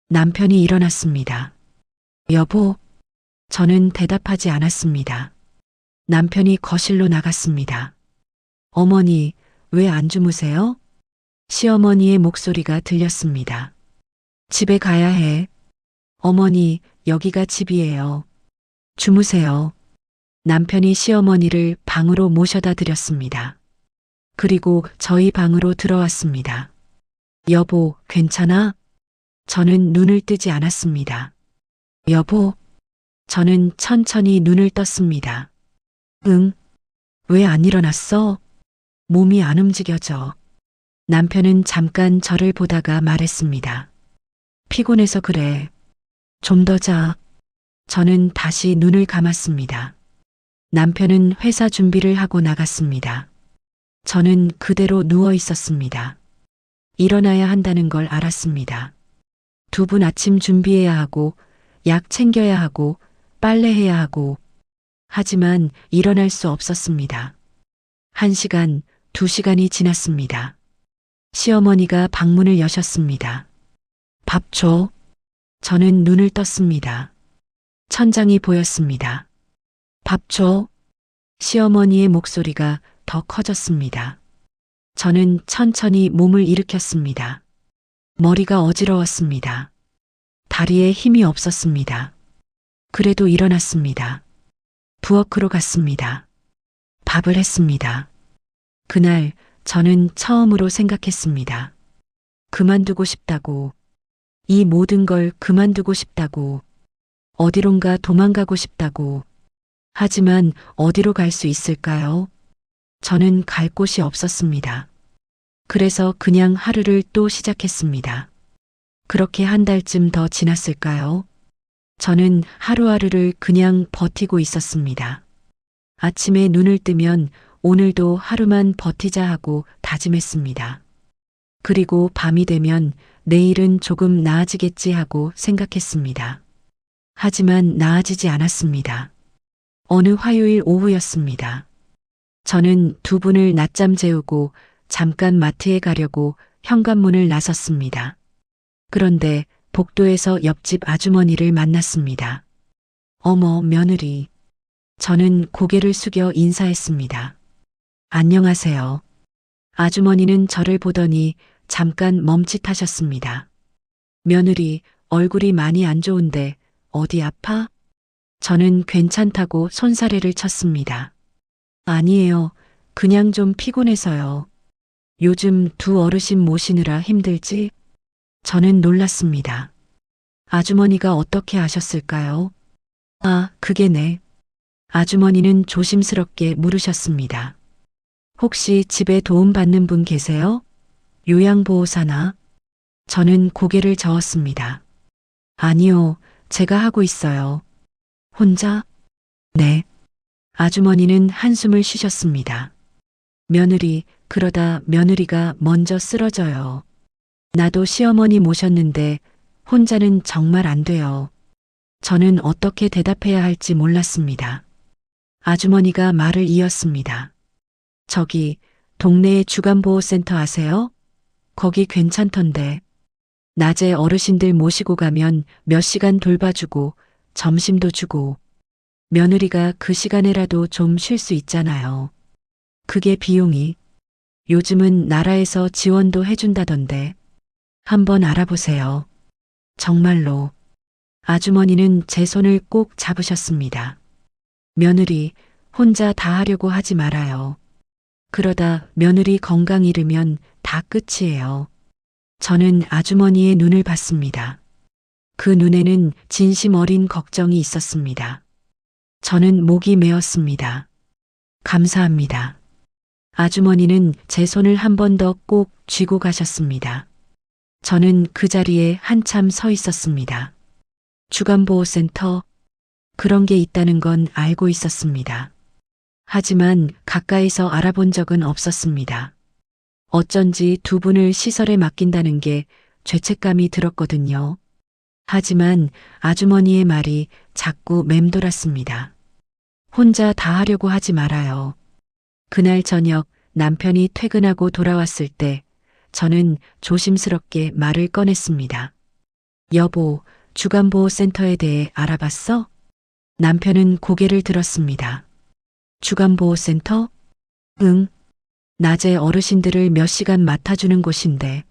남편이 일어났습니다. 여보, 저는 대답하지 않았습니다. 남편이 거실로 나갔습니다. 어머니, 왜 안 주무세요? 시어머니의 목소리가 들렸습니다. 집에 가야 해. 어머니, 여기가 집이에요. 주무세요. 남편이 시어머니를 방으로 모셔다 드렸습니다. 그리고 저희 방으로 들어왔습니다. 여보, 괜찮아? 저는 눈을 뜨지 않았습니다. 여보, 저는 천천히 눈을 떴습니다. 응? 왜 안 일어났어? 몸이 안 움직여져. 남편은 잠깐 저를 보다가 말했습니다. 피곤해서 그래. 좀 더 자. 저는 다시 눈을 감았습니다. 남편은 회사 준비를 하고 나갔습니다. 저는 그대로 누워 있었습니다. 일어나야 한다는 걸 알았습니다. 2분 아침 준비해야 하고, 약 챙겨야 하고, 빨래해야 하고, 하지만 일어날 수 없었습니다. 1시간, 2시간이 지났습니다. 시어머니가 방문을 여셨습니다. 밥 줘. 저는 눈을 떴습니다. 천장이 보였습니다. 밥 줘. 시어머니의 목소리가 더 커졌습니다. 저는 천천히 몸을 일으켰습니다. 머리가 어지러웠습니다. 다리에 힘이 없었습니다. 그래도 일어났습니다. 부엌으로 갔습니다. 밥을 했습니다. 그날 저는 처음으로 생각했습니다. 그만두고 싶다고, 이 모든 걸 그만두고 싶다고, 어디론가 도망가고 싶다고. 하지만 어디로 갈 수 있을까요? 저는 갈 곳이 없었습니다. 그래서 그냥 하루를 또 시작했습니다. 그렇게 한 달쯤 더 지났을까요? 저는 하루하루를 그냥 버티고 있었습니다. 아침에 눈을 뜨면 오늘도 하루만 버티자 하고 다짐했습니다. 그리고 밤이 되면 내일은 조금 나아지겠지 하고 생각했습니다. 하지만 나아지지 않았습니다. 어느 화요일 오후였습니다. 저는 두 분을 낮잠 재우고 잠깐 마트에 가려고 현관문을 나섰습니다. 그런데 복도에서 옆집 아주머니를 만났습니다. 어머, 며느리. 저는 고개를 숙여 인사했습니다. 안녕하세요. 아주머니는 저를 보더니 잠깐 멈칫하셨습니다. 며느리, 얼굴이 많이 안 좋은데 어디 아파? 저는 괜찮다고 손사래를 쳤습니다. 아니에요. 그냥 좀 피곤해서요. 요즘 두 어르신 모시느라 힘들지? 저는 놀랐습니다. 아주머니가 어떻게 아셨을까요? 아, 그게 네. 아주머니는 조심스럽게 물으셨습니다. 혹시 집에 도움받는 분 계세요? 요양보호사나? 저는 고개를 저었습니다. 아니요, 제가 하고 있어요. 혼자? 네. 아주머니는 한숨을 쉬셨습니다. 며느리, 그러다 며느리가 먼저 쓰러져요. 나도 시어머니 모셨는데 혼자는 정말 안 돼요. 저는 어떻게 대답해야 할지 몰랐습니다. 아주머니가 말을 이었습니다. 저기, 동네에 주간보호센터 아세요? 거기 괜찮던데. 낮에 어르신들 모시고 가면 몇 시간 돌봐주고 점심도 주고 며느리가 그 시간에라도 좀 쉴 수 있잖아요. 그게 비용이 요즘은 나라에서 지원도 해준다던데 한번 알아보세요. 정말로. 아주머니는 제 손을 꼭 잡으셨습니다. 며느리, 혼자 다 하려고 하지 말아요. 그러다 며느리 건강 잃으면 다 끝이에요. 저는 아주머니의 눈을 봤습니다. 그 눈에는 진심 어린 걱정이 있었습니다. 저는 목이 메었습니다. 감사합니다. 아주머니는 제 손을 한 번 더 꼭 쥐고 가셨습니다. 저는 그 자리에 한참 서 있었습니다. 주간보호센터, 그런 게 있다는 건 알고 있었습니다. 하지만 가까이서 알아본 적은 없었습니다. 어쩐지 두 분을 시설에 맡긴다는 게 죄책감이 들었거든요. 하지만 아주머니의 말이 자꾸 맴돌았습니다. 혼자 다 하려고 하지 말아요. 그날 저녁 남편이 퇴근하고 돌아왔을 때 저는 조심스럽게 말을 꺼냈습니다. 여보, 주간보호센터에 대해 알아봤어? 남편은 고개를 들었습니다. 주간보호센터? 응. 낮에 어르신들을 몇 시간 맡아주는 곳인데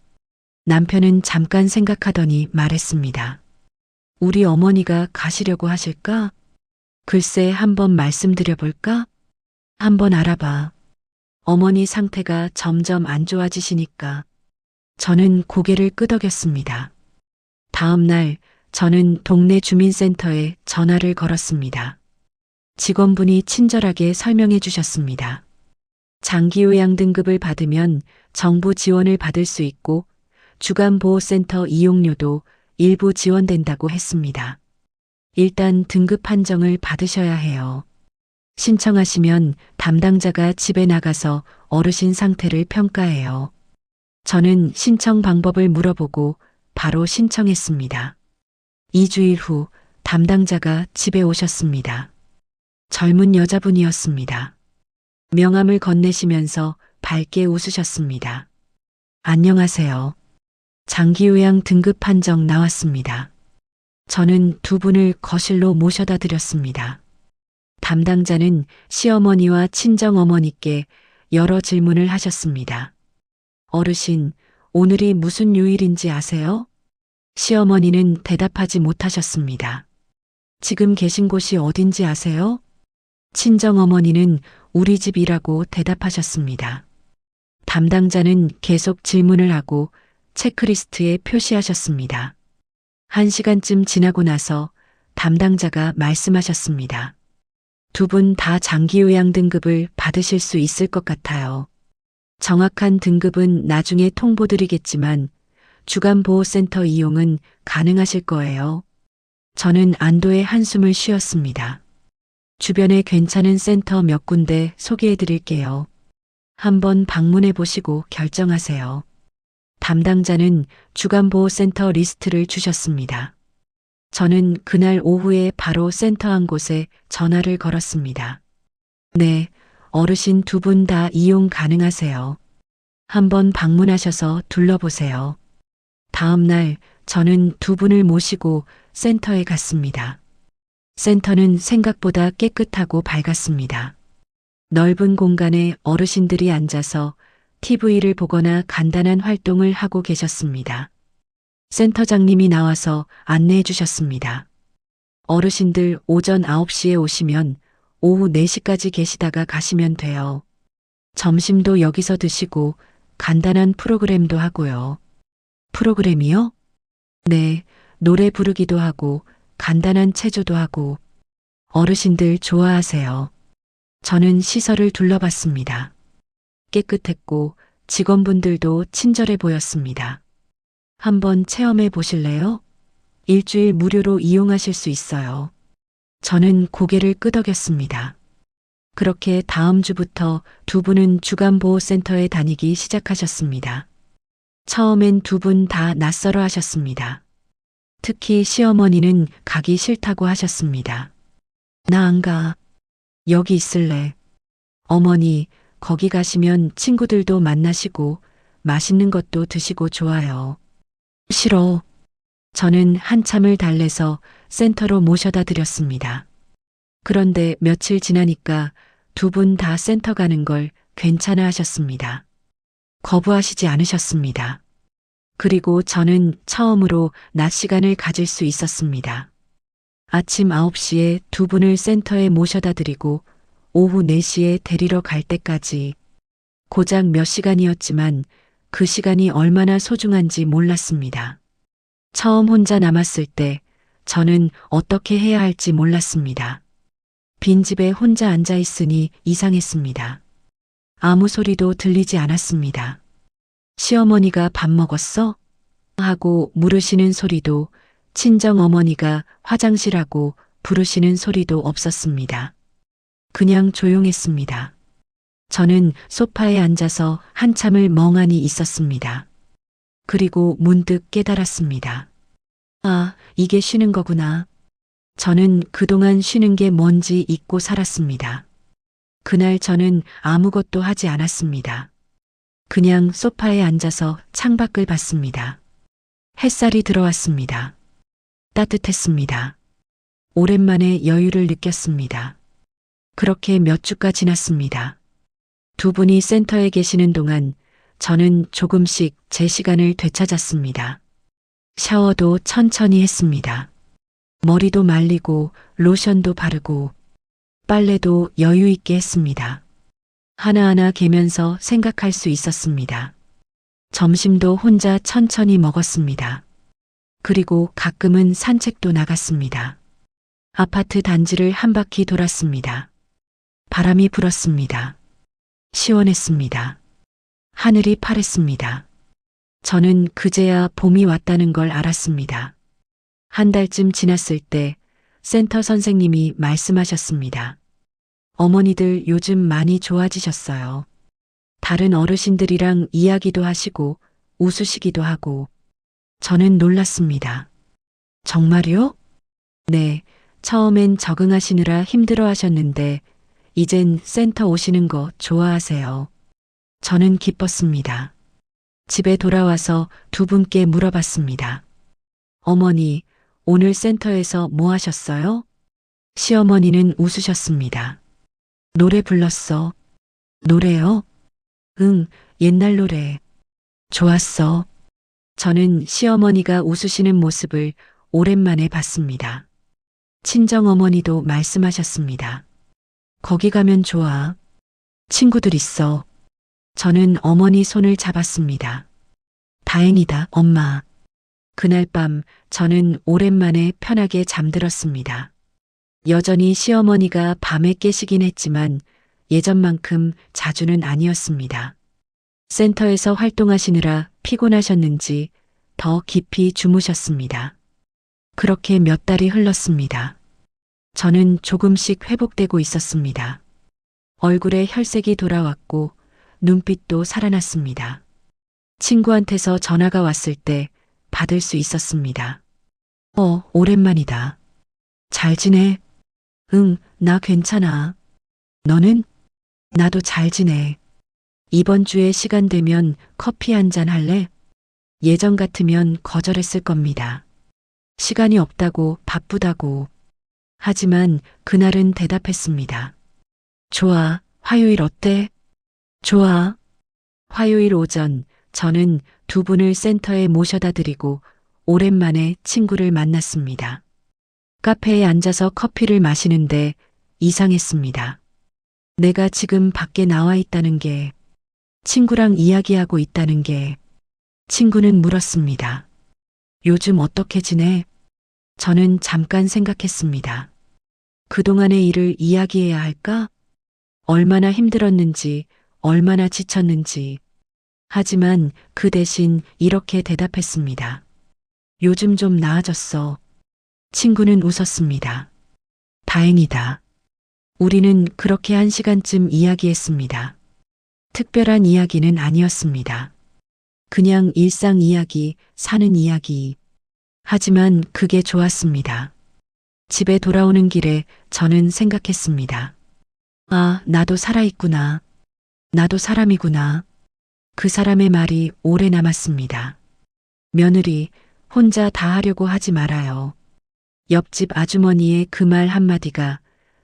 남편은 잠깐 생각하더니 말했습니다. 우리 어머니가 가시려고 하실까? 글쎄 한번 말씀드려볼까? 한번 알아봐. 어머니 상태가 점점 안 좋아지시니까. 저는 고개를 끄덕였습니다. 다음 날 저는 동네 주민센터에 전화를 걸었습니다. 직원분이 친절하게 설명해 주셨습니다. 장기요양 등급을 받으면 정부 지원을 받을 수 있고 주간보호센터 이용료도 일부 지원된다고 했습니다. 일단 등급 판정을 받으셔야 해요. 신청하시면 담당자가 집에 나가서 어르신 상태를 평가해요. 저는 신청 방법을 물어보고 바로 신청했습니다. 2주일 후 담당자가 집에 오셨습니다. 젊은 여자분이었습니다. 명함을 건네시면서 밝게 웃으셨습니다. 안녕하세요. 장기요양 등급 판정 나왔습니다. 저는 두 분을 거실로 모셔다 드렸습니다. 담당자는 시어머니와 친정어머니께 여러 질문을 하셨습니다. 어르신, 오늘이 무슨 요일인지 아세요? 시어머니는 대답하지 못하셨습니다. 지금 계신 곳이 어딘지 아세요? 친정어머니는 우리 집이라고 대답하셨습니다. 담당자는 계속 질문을 하고 체크리스트에 표시하셨습니다. 1시간쯤 지나고 나서 담당자가 말씀하셨습니다. 두 분 다 장기요양 등급을 받으실 수 있을 것 같아요. 정확한 등급은 나중에 통보드리겠지만 주간보호센터 이용은 가능하실 거예요. 저는 안도의 한숨을 쉬었습니다. 주변에 괜찮은 센터 몇 군데 소개해 드릴게요. 한번 방문해 보시고 결정하세요. 담당자는 주간보호센터 리스트를 주셨습니다. 저는 그날 오후에 바로 센터 한 곳에 전화를 걸었습니다. 네, 어르신 두 분 다 이용 가능하세요. 한번 방문하셔서 둘러보세요. 다음 날 저는 두 분을 모시고 센터에 갔습니다. 센터는 생각보다 깨끗하고 밝았습니다. 넓은 공간에 어르신들이 앉아서 TV를 보거나 간단한 활동을 하고 계셨습니다. 센터장님이 나와서 안내해 주셨습니다. 어르신들 오전 9시에 오시면 오후 4시까지 계시다가 가시면 돼요. 점심도 여기서 드시고 간단한 프로그램도 하고요. 프로그램이요? 네, 노래 부르기도 하고 간단한 체조도 하고 어르신들 좋아하세요. 저는 시설을 둘러봤습니다. 깨끗했고 직원분들도 친절해 보였습니다. 한번 체험해 보실래요? 일주일 무료로 이용하실 수 있어요. 저는 고개를 끄덕였습니다. 그렇게 다음 주부터 두 분은 주간보호센터에 다니기 시작하셨습니다. 처음엔 두 분 다 낯설어 하셨습니다. 특히 시어머니는 가기 싫다고 하셨습니다. 나 안 가. 여기 있을래. 어머니, 거기 가시면 친구들도 만나시고 맛있는 것도 드시고 좋아요. 싫어. 저는 한참을 달래서 센터로 모셔다 드렸습니다. 그런데 며칠 지나니까 두 분 다 센터 가는 걸 괜찮아 하셨습니다. 거부하시지 않으셨습니다. 그리고 저는 처음으로 낮 시간을 가질 수 있었습니다. 아침 9시에 두 분을 센터에 모셔다 드리고 오후 4시에 데리러 갈 때까지 고작 몇 시간이었지만 그 시간이 얼마나 소중한지 몰랐습니다. 처음 혼자 남았을 때 저는 어떻게 해야 할지 몰랐습니다. 빈집에 혼자 앉아 있으니 이상했습니다. 아무 소리도 들리지 않았습니다. 시어머니가 밥 먹었어? 하고 물으시는 소리도 친정어머니가 화장실하고 부르시는 소리도 없었습니다. 그냥 조용했습니다. 저는 소파에 앉아서 한참을 멍하니 있었습니다. 그리고 문득 깨달았습니다. 아, 이게 쉬는 거구나. 저는 그동안 쉬는 게 뭔지 잊고 살았습니다. 그날 저는 아무것도 하지 않았습니다. 그냥 소파에 앉아서 창밖을 봤습니다. 햇살이 들어왔습니다. 따뜻했습니다. 오랜만에 여유를 느꼈습니다. 그렇게 몇 주가 지났습니다. 두 분이 센터에 계시는 동안 저는 조금씩 제 시간을 되찾았습니다. 샤워도 천천히 했습니다. 머리도 말리고 로션도 바르고 빨래도 여유 있게 했습니다. 하나하나 개면서 생각할 수 있었습니다. 점심도 혼자 천천히 먹었습니다. 그리고 가끔은 산책도 나갔습니다. 아파트 단지를 한 바퀴 돌았습니다. 바람이 불었습니다. 시원했습니다. 하늘이 파랬습니다. 저는 그제야 봄이 왔다는 걸 알았습니다. 한 달쯤 지났을 때 센터 선생님이 말씀하셨습니다. 어머니들 요즘 많이 좋아지셨어요. 다른 어르신들이랑 이야기도 하시고 웃으시기도 하고. 저는 놀랐습니다. 정말요? 네, 처음엔 적응하시느라 힘들어 하셨는데 이젠 센터 오시는 거 좋아하세요. 저는 기뻤습니다. 집에 돌아와서 두 분께 물어봤습니다. 어머니, 오늘 센터에서 뭐 하셨어요? 시어머니는 웃으셨습니다. 노래 불렀어. 노래요? 응, 옛날 노래. 좋았어. 저는 시어머니가 웃으시는 모습을 오랜만에 봤습니다. 친정어머니도 말씀하셨습니다. 거기 가면 좋아. 친구들 있어. 저는 어머니 손을 잡았습니다. 다행이다, 엄마. 그날 밤 저는 오랜만에 편하게 잠들었습니다. 여전히 시어머니가 밤에 깨시긴 했지만 예전만큼 자주는 아니었습니다. 센터에서 활동하시느라 피곤하셨는지 더 깊이 주무셨습니다. 그렇게 몇 달이 흘렀습니다. 저는 조금씩 회복되고 있었습니다. 얼굴에 혈색이 돌아왔고 눈빛도 살아났습니다. 친구한테서 전화가 왔을 때 받을 수 있었습니다. 오랜만이다. 잘 지내? 응, 나 괜찮아. 너는? 나도 잘 지내. 이번 주에 시간 되면 커피 한 잔 할래? 예전 같으면 거절했을 겁니다. 시간이 없다고, 바쁘다고. 하지만 그날은 대답했습니다. 좋아, 화요일 어때? 좋아. 화요일 오전 저는 두 분을 센터에 모셔다 드리고 오랜만에 친구를 만났습니다. 카페에 앉아서 커피를 마시는데 이상했습니다. 내가 지금 밖에 나와 있다는 게, 친구랑 이야기하고 있다는 게. 친구는 물었습니다. 요즘 어떻게 지내? 저는 잠깐 생각했습니다. 그동안의 일을 이야기해야 할까? 얼마나 힘들었는지, 얼마나 지쳤는지. 하지만 그 대신 이렇게 대답했습니다. 요즘 좀 나아졌어. 친구는 웃었습니다. 다행이다. 우리는 그렇게 1시간쯤 이야기했습니다. 특별한 이야기는 아니었습니다. 그냥 일상 이야기, 사는 이야기. 하지만 그게 좋았습니다. 집에 돌아오는 길에 저는 생각했습니다. 아, 나도 살아있구나. 나도 사람이구나. 그 사람의 말이 오래 남았습니다. 며느리, 혼자 다 하려고 하지 말아요. 옆집 아주머니의 그 말 한마디가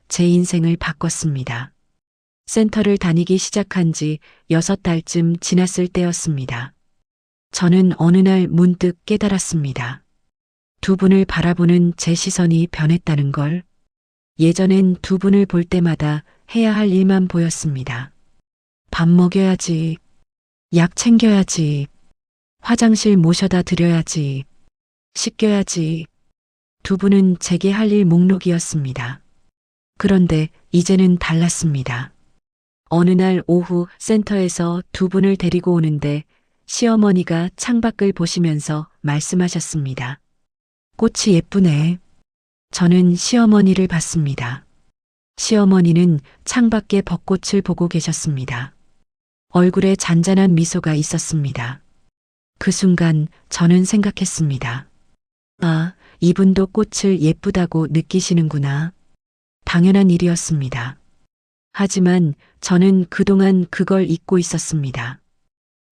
제 인생을 바꿨습니다. 센터를 다니기 시작한 지 6달쯤 지났을 때였습니다. 저는 어느 날 문득 깨달았습니다. 두 분을 바라보는 제 시선이 변했다는 걸. 예전엔 두 분을 볼 때마다 해야 할 일만 보였습니다. 밥 먹여야지. 약 챙겨야지. 화장실 모셔다 드려야지. 씻겨야지. 두 분은 제게 할 일 목록이었습니다. 그런데 이제는 달랐습니다. 어느 날 오후 센터에서 두 분을 데리고 오는데 시어머니가 창밖을 보시면서 말씀하셨습니다. 꽃이 예쁘네. 저는 시어머니를 봤습니다. 시어머니는 창밖의 벚꽃을 보고 계셨습니다. 얼굴에 잔잔한 미소가 있었습니다. 그 순간 저는 생각했습니다. 아, 이분도 꽃을 예쁘다고 느끼시는구나. 당연한 일이었습니다. 하지만 저는 그동안 그걸 잊고 있었습니다.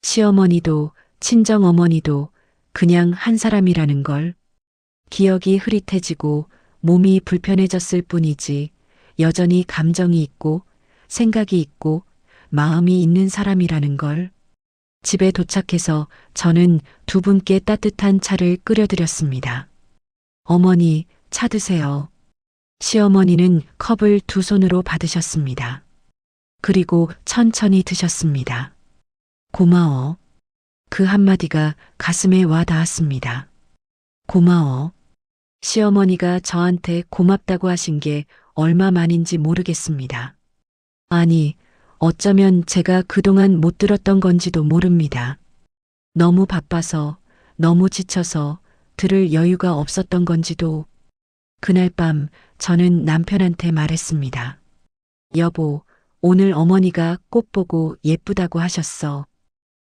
시어머니도 친정어머니도 그냥 한 사람이라는 걸. 기억이 흐릿해지고 몸이 불편해졌을 뿐이지 여전히 감정이 있고 생각이 있고 마음이 있는 사람이라는 걸. 집에 도착해서 저는 두 분께 따뜻한 차를 끓여드렸습니다. 어머니, 차 드세요. 시어머니는 컵을 두 손으로 받으셨습니다. 그리고 천천히 드셨습니다. 고마워. 그 한마디가 가슴에 와 닿았습니다. 고마워. 시어머니가 저한테 고맙다고 하신 게 얼마만인지 모르겠습니다. 아니, 어쩌면 제가 그동안 못 들었던 건지도 모릅니다. 너무 바빠서, 너무 지쳐서 들을 여유가 없었던 건지도. 그날 밤 저는 남편한테 말했습니다. 여보, 오늘 어머니가 꽃 보고 예쁘다고 하셨어.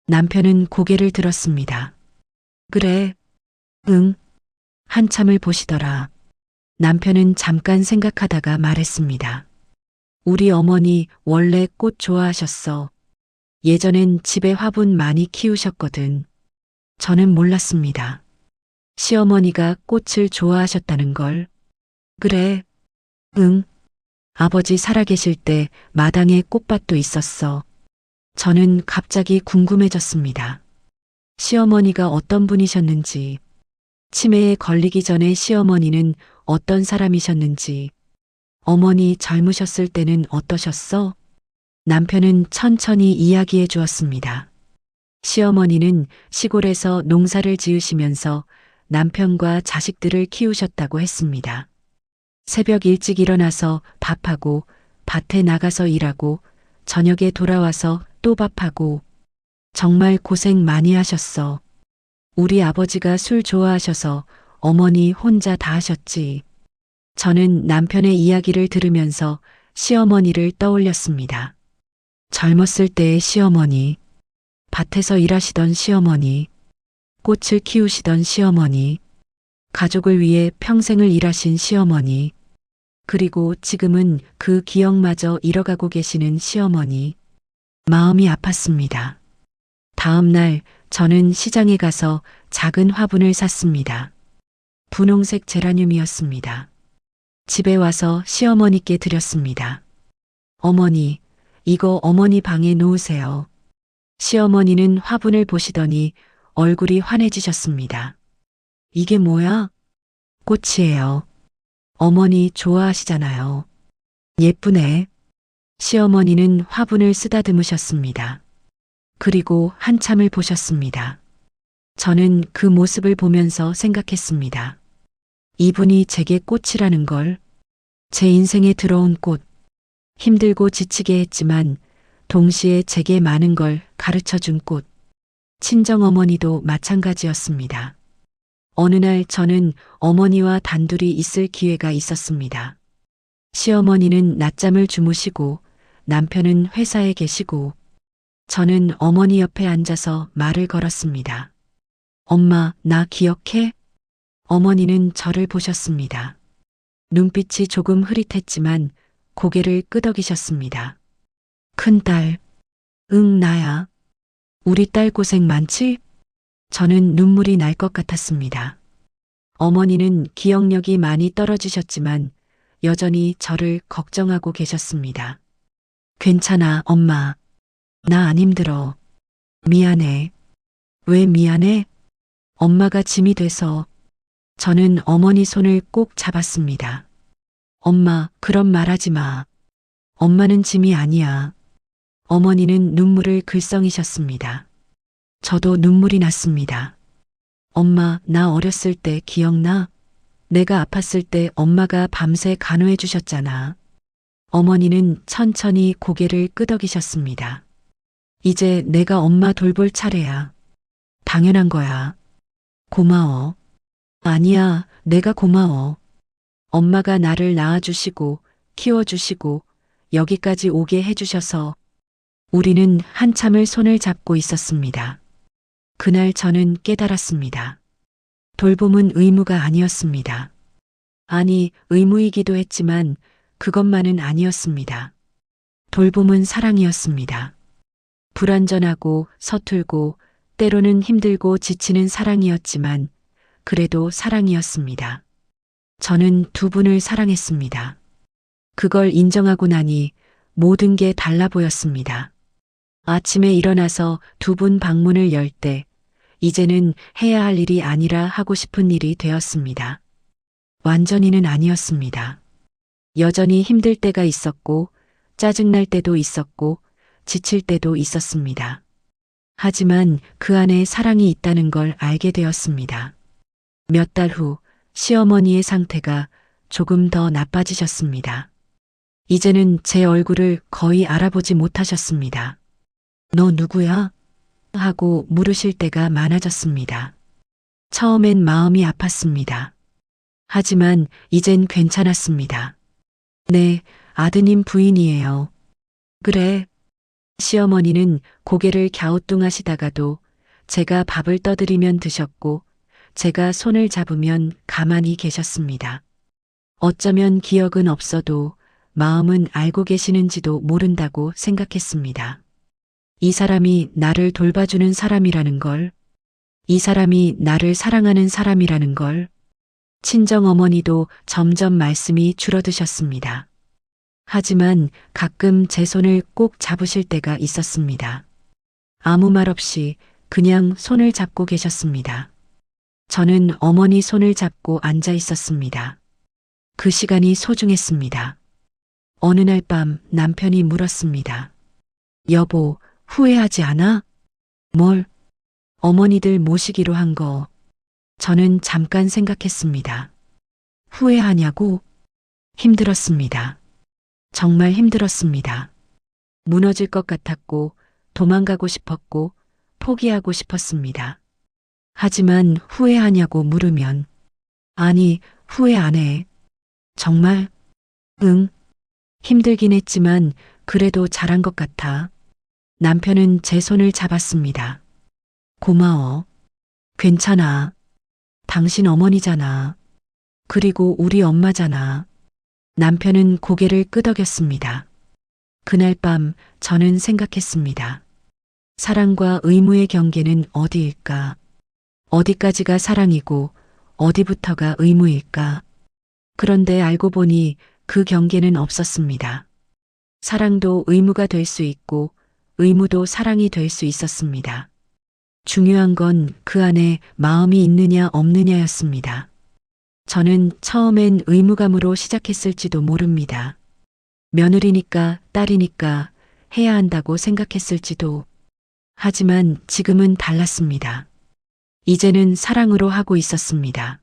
남편은 고개를 들었습니다. 그래? 응. 한참을 보시더라. 남편은 잠깐 생각하다가 말했습니다. 우리 어머니 원래 꽃 좋아하셨어. 예전엔 집에 화분 많이 키우셨거든. 저는 몰랐습니다. 시어머니가 꽃을 좋아하셨다는 걸. 그래. 응. 아버지 살아계실 때 마당에 꽃밭도 있었어. 저는 갑자기 궁금해졌습니다. 시어머니가 어떤 분이셨는지. 치매에 걸리기 전에 시어머니는 어떤 사람이셨는지, 어머니 젊으셨을 때는 어떠셨어? 남편은 천천히 이야기해 주었습니다. 시어머니는 시골에서 농사를 지으시면서 남편과 자식들을 키우셨다고 했습니다. 새벽 일찍 일어나서 밥하고 밭에 나가서 일하고 저녁에 돌아와서 또 밥하고 정말 고생 많이 하셨어. 우리 아버지가 술 좋아하셔서 어머니 혼자 다 하셨지. 저는 남편의 이야기를 들으면서 시어머니를 떠올렸습니다. 젊었을 때의 시어머니, 밭에서 일하시던 시어머니, 꽃을 키우시던 시어머니, 가족을 위해 평생을 일하신 시어머니, 그리고 지금은 그 기억마저 잃어가고 계시는 시어머니. 마음이 아팠습니다. 다음 날 저는 시장에 가서 작은 화분을 샀습니다. 분홍색 제라늄이었습니다. 집에 와서 시어머니께 드렸습니다. 어머니, 이거 어머니 방에 놓으세요. 시어머니는 화분을 보시더니 얼굴이 환해지셨습니다. 이게 뭐야? 꽃이에요. 어머니 좋아하시잖아요. 예쁘네. 시어머니는 화분을 쓰다듬으셨습니다. 그리고 한참을 보셨습니다. 저는 그 모습을 보면서 생각했습니다. 이분이 제게 꽃이라는 걸, 제 인생에 들어온 꽃, 힘들고 지치게 했지만 동시에 제게 많은 걸 가르쳐 준 꽃, 친정어머니도 마찬가지였습니다. 어느 날 저는 어머니와 단둘이 있을 기회가 있었습니다. 시어머니는 낮잠을 주무시고 남편은 회사에 계시고 저는 어머니 옆에 앉아서 말을 걸었습니다. 엄마, 나 기억해? 어머니는 저를 보셨습니다. 눈빛이 조금 흐릿했지만 고개를 끄덕이셨습니다. 큰딸, 응, 나야. 우리 딸 고생 많지? 저는 눈물이 날 것 같았습니다. 어머니는 기억력이 많이 떨어지셨지만 여전히 저를 걱정하고 계셨습니다. 괜찮아, 엄마. 나 안 힘들어. 미안해. 왜 미안해? 엄마가 짐이 돼서. 저는 어머니 손을 꼭 잡았습니다. 엄마, 그런 말 하지 마. 엄마는 짐이 아니야. 어머니는 눈물을 글썽이셨습니다. 저도 눈물이 났습니다. 엄마, 나 어렸을 때 기억나? 내가 아팠을 때 엄마가 밤새 간호해 주셨잖아. 어머니는 천천히 고개를 끄덕이셨습니다. 이제 내가 엄마 돌볼 차례야. 당연한 거야. 고마워. 아니야, 내가 고마워. 엄마가 나를 낳아주시고 키워주시고 여기까지 오게 해주셔서. 우리는 한참을 손을 잡고 있었습니다. 그날 저는 깨달았습니다. 돌봄은 의무가 아니었습니다. 아니, 의무이기도 했지만 그것만은 아니었습니다. 돌봄은 사랑이었습니다. 불완전하고 서툴고 때로는 힘들고 지치는 사랑이었지만 그래도 사랑이었습니다. 저는 두 분을 사랑했습니다. 그걸 인정하고 나니 모든 게 달라 보였습니다. 아침에 일어나서 두 분 방문을 열 때 이제는 해야 할 일이 아니라 하고 싶은 일이 되었습니다. 완전히는 아니었습니다. 여전히 힘들 때가 있었고 짜증날 때도 있었고 지칠 때도 있었습니다. 하지만 그 안에 사랑이 있다는 걸 알게 되었습니다. 몇 달 후 시어머니의 상태가 조금 더 나빠지셨습니다. 이제는 제 얼굴을 거의 알아보지 못하셨습니다. 너 누구야? 하고 물으실 때가 많아졌습니다. 처음엔 마음이 아팠습니다. 하지만 이젠 괜찮았습니다. 네, 아드님 부인이에요. 그래. 시어머니는 고개를 갸우뚱하시다가도 제가 밥을 떠드리면 드셨고 제가 손을 잡으면 가만히 계셨습니다. 어쩌면 기억은 없어도 마음은 알고 계시는지도 모른다고 생각했습니다. 이 사람이 나를 돌봐주는 사람이라는 걸, 이 사람이 나를 사랑하는 사람이라는 걸. 친정어머니도 점점 말씀이 줄어드셨습니다. 하지만 가끔 제 손을 꼭 잡으실 때가 있었습니다. 아무 말 없이 그냥 손을 잡고 계셨습니다. 저는 어머니 손을 잡고 앉아 있었습니다. 그 시간이 소중했습니다. 어느 날 밤 남편이 물었습니다. 여보, 후회하지 않아? 뭘? 어머니들 모시기로 한 거. 저는 잠깐 생각했습니다. 후회하냐고? 힘들었습니다. 정말 힘들었습니다. 무너질 것 같았고, 도망가고 싶었고, 포기하고 싶었습니다. 하지만 후회하냐고 물으면, 아니, 후회 안 해. 정말? 응. 힘들긴 했지만, 그래도 잘한 것 같아. 남편은 제 손을 잡았습니다. 고마워. 괜찮아. 당신 어머니잖아. 그리고 우리 엄마잖아. 남편은 고개를 끄덕였습니다. 그날 밤 저는 생각했습니다. 사랑과 의무의 경계는 어디일까? 어디까지가 사랑이고 어디부터가 의무일까? 그런데 알고 보니 그 경계는 없었습니다. 사랑도 의무가 될 수 있고 의무도 사랑이 될 수 있었습니다. 중요한 건 그 안에 마음이 있느냐 없느냐였습니다. 저는 처음엔 의무감으로 시작했을지도 모릅니다. 며느리니까 딸이니까 해야 한다고 생각했을지도. 하지만 지금은 달랐습니다. 이제는 사랑으로 하고 있었습니다.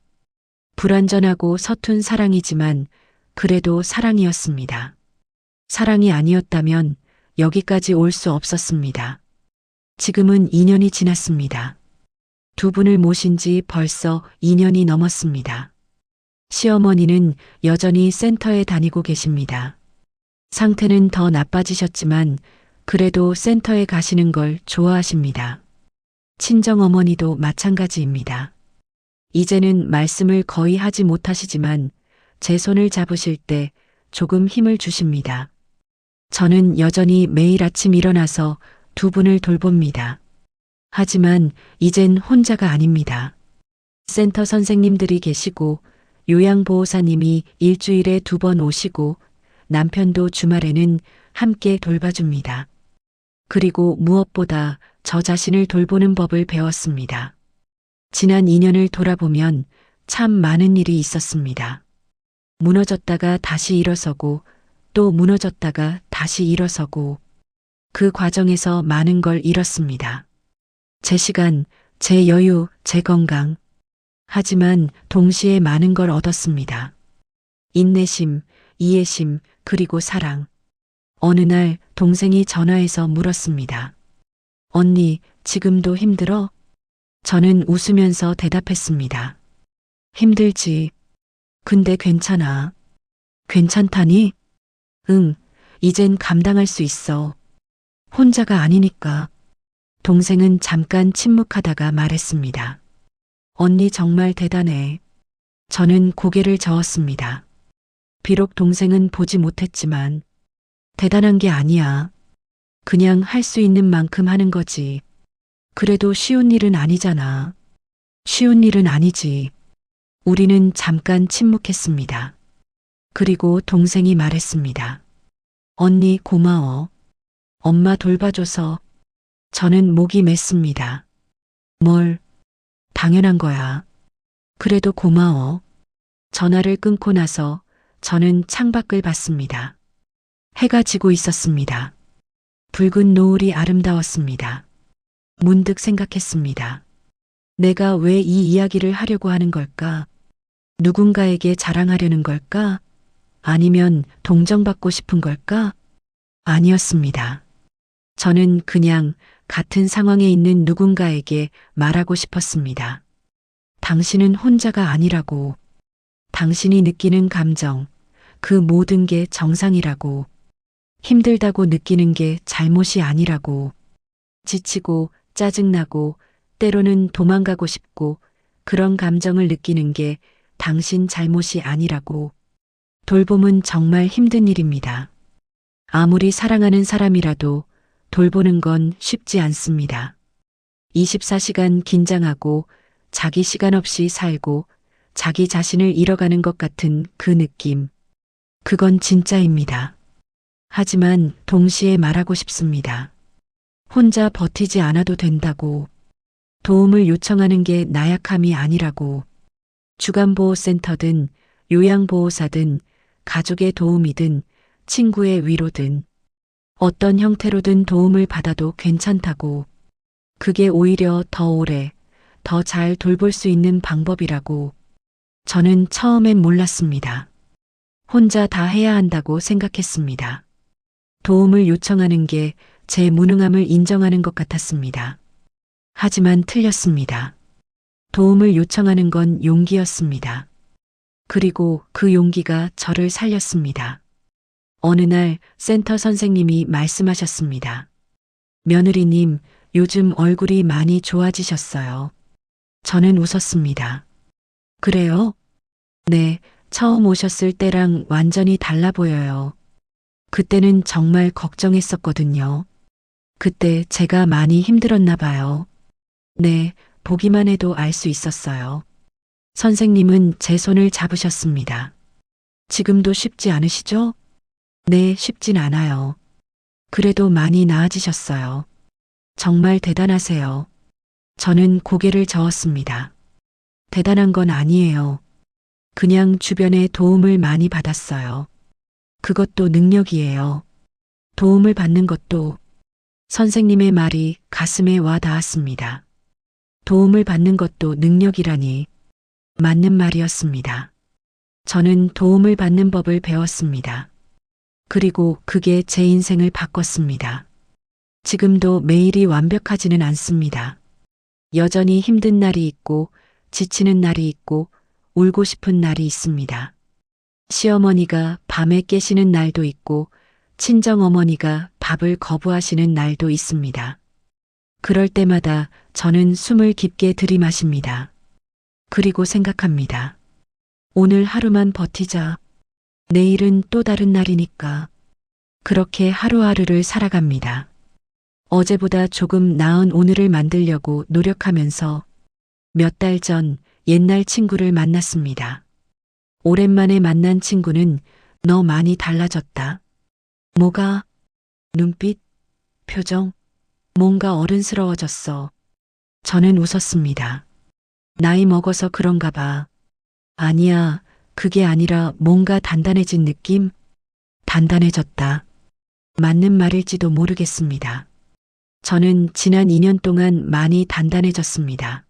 불완전하고 서툰 사랑이지만 그래도 사랑이었습니다. 사랑이 아니었다면 여기까지 올 수 없었습니다. 지금은 2년이 지났습니다. 두 분을 모신 지 벌써 2년이 넘었습니다. 시어머니는 여전히 센터에 다니고 계십니다. 상태는 더 나빠지셨지만 그래도 센터에 가시는 걸 좋아하십니다. 친정어머니도 마찬가지입니다. 이제는 말씀을 거의 하지 못하시지만 제 손을 잡으실 때 조금 힘을 주십니다. 저는 여전히 매일 아침 일어나서 두 분을 돌봅니다. 하지만 이젠 혼자가 아닙니다. 센터 선생님들이 계시고 요양보호사님이 일주일에 2번 오시고 남편도 주말에는 함께 돌봐줍니다. 그리고 무엇보다 저 자신을 돌보는 법을 배웠습니다. 지난 2년을 돌아보면 참 많은 일이 있었습니다. 무너졌다가 다시 일어서고 또 무너졌다가 다시 일어서고 그 과정에서 많은 걸 잃었습니다. 제 시간, 제 여유, 제 건강. 하지만 동시에 많은 걸 얻었습니다. 인내심, 이해심, 그리고 사랑. 어느 날 동생이 전화해서 물었습니다. 언니, 지금도 힘들어? 저는 웃으면서 대답했습니다. 힘들지. 근데 괜찮아. 괜찮다니? 응, 이젠 감당할 수 있어. 혼자가 아니니까. 동생은 잠깐 침묵하다가 말했습니다. 언니 정말 대단해. 저는 고개를 저었습니다. 비록 동생은 보지 못했지만 대단한 게 아니야. 그냥 할 수 있는 만큼 하는 거지. 그래도 쉬운 일은 아니잖아. 쉬운 일은 아니지. 우리는 잠깐 침묵했습니다. 그리고 동생이 말했습니다. 언니 고마워. 엄마 돌봐줘서. 저는 목이 맸습니다. 뭘? 당연한 거야. 그래도 고마워. 전화를 끊고 나서 저는 창밖을 봤습니다. 해가 지고 있었습니다. 붉은 노을이 아름다웠습니다. 문득 생각했습니다. 내가 왜 이 이야기를 하려고 하는 걸까? 누군가에게 자랑하려는 걸까? 아니면 동정받고 싶은 걸까? 아니었습니다. 저는 그냥 같은 상황에 있는 누군가에게 말하고 싶었습니다. 당신은 혼자가 아니라고. 당신이 느끼는 감정, 그 모든 게 정상이라고. 힘들다고 느끼는 게 잘못이 아니라고. 지치고 짜증나고 때로는 도망가고 싶고 그런 감정을 느끼는 게 당신 잘못이 아니라고. 돌봄은 정말 힘든 일입니다. 아무리 사랑하는 사람이라도 돌보는 건 쉽지 않습니다. 24시간 긴장하고 자기 시간 없이 살고 자기 자신을 잃어가는 것 같은 그 느낌. 그건 진짜입니다. 하지만 동시에 말하고 싶습니다. 혼자 버티지 않아도 된다고. 도움을 요청하는 게 나약함이 아니라고. 주간보호센터든 요양보호사든 가족의 도움이든 친구의 위로든 어떤 형태로든 도움을 받아도 괜찮다고, 그게 오히려 더 오래, 더 잘 돌볼 수 있는 방법이라고. 저는 처음엔 몰랐습니다. 혼자 다 해야 한다고 생각했습니다. 도움을 요청하는 게 제 무능함을 인정하는 것 같았습니다. 하지만 틀렸습니다. 도움을 요청하는 건 용기였습니다. 그리고 그 용기가 저를 살렸습니다. 어느 날 센터 선생님이 말씀하셨습니다. 며느리님, 요즘 얼굴이 많이 좋아지셨어요. 저는 웃었습니다. 그래요? 네, 처음 오셨을 때랑 완전히 달라 보여요. 그때는 정말 걱정했었거든요. 그때 제가 많이 힘들었나 봐요. 네, 보기만 해도 알 수 있었어요. 선생님은 제 손을 잡으셨습니다. 지금도 쉽지 않으시죠? 네, 쉽진 않아요. 그래도 많이 나아지셨어요. 정말 대단하세요. 저는 고개를 저었습니다. 대단한 건 아니에요. 그냥 주변의 도움을 많이 받았어요. 그것도 능력이에요. 도움을 받는 것도. 선생님의 말이 가슴에 와 닿았습니다. 도움을 받는 것도 능력이라니. 맞는 말이었습니다. 저는 도움을 받는 법을 배웠습니다. 그리고 그게 제 인생을 바꿨습니다. 지금도 매일이 완벽하지는 않습니다. 여전히 힘든 날이 있고, 지치는 날이 있고, 울고 싶은 날이 있습니다. 시어머니가 밤에 깨시는 날도 있고, 친정어머니가 밥을 거부하시는 날도 있습니다. 그럴 때마다 저는 숨을 깊게 들이마십니다. 그리고 생각합니다. 오늘 하루만 버티자. 내일은 또 다른 날이니까. 그렇게 하루하루를 살아갑니다. 어제보다 조금 나은 오늘을 만들려고 노력하면서 몇 달 전 옛날 친구를 만났습니다. 오랜만에 만난 친구는 너 많이 달라졌다. 뭐가? 눈빛? 표정? 뭔가 어른스러워졌어. 저는 웃었습니다. 나이 먹어서 그런가 봐. 아니야, 그게 아니라 뭔가 단단해진 느낌? 단단해졌다. 맞는 말일지도 모르겠습니다. 저는 지난 2년 동안 많이 단단해졌습니다.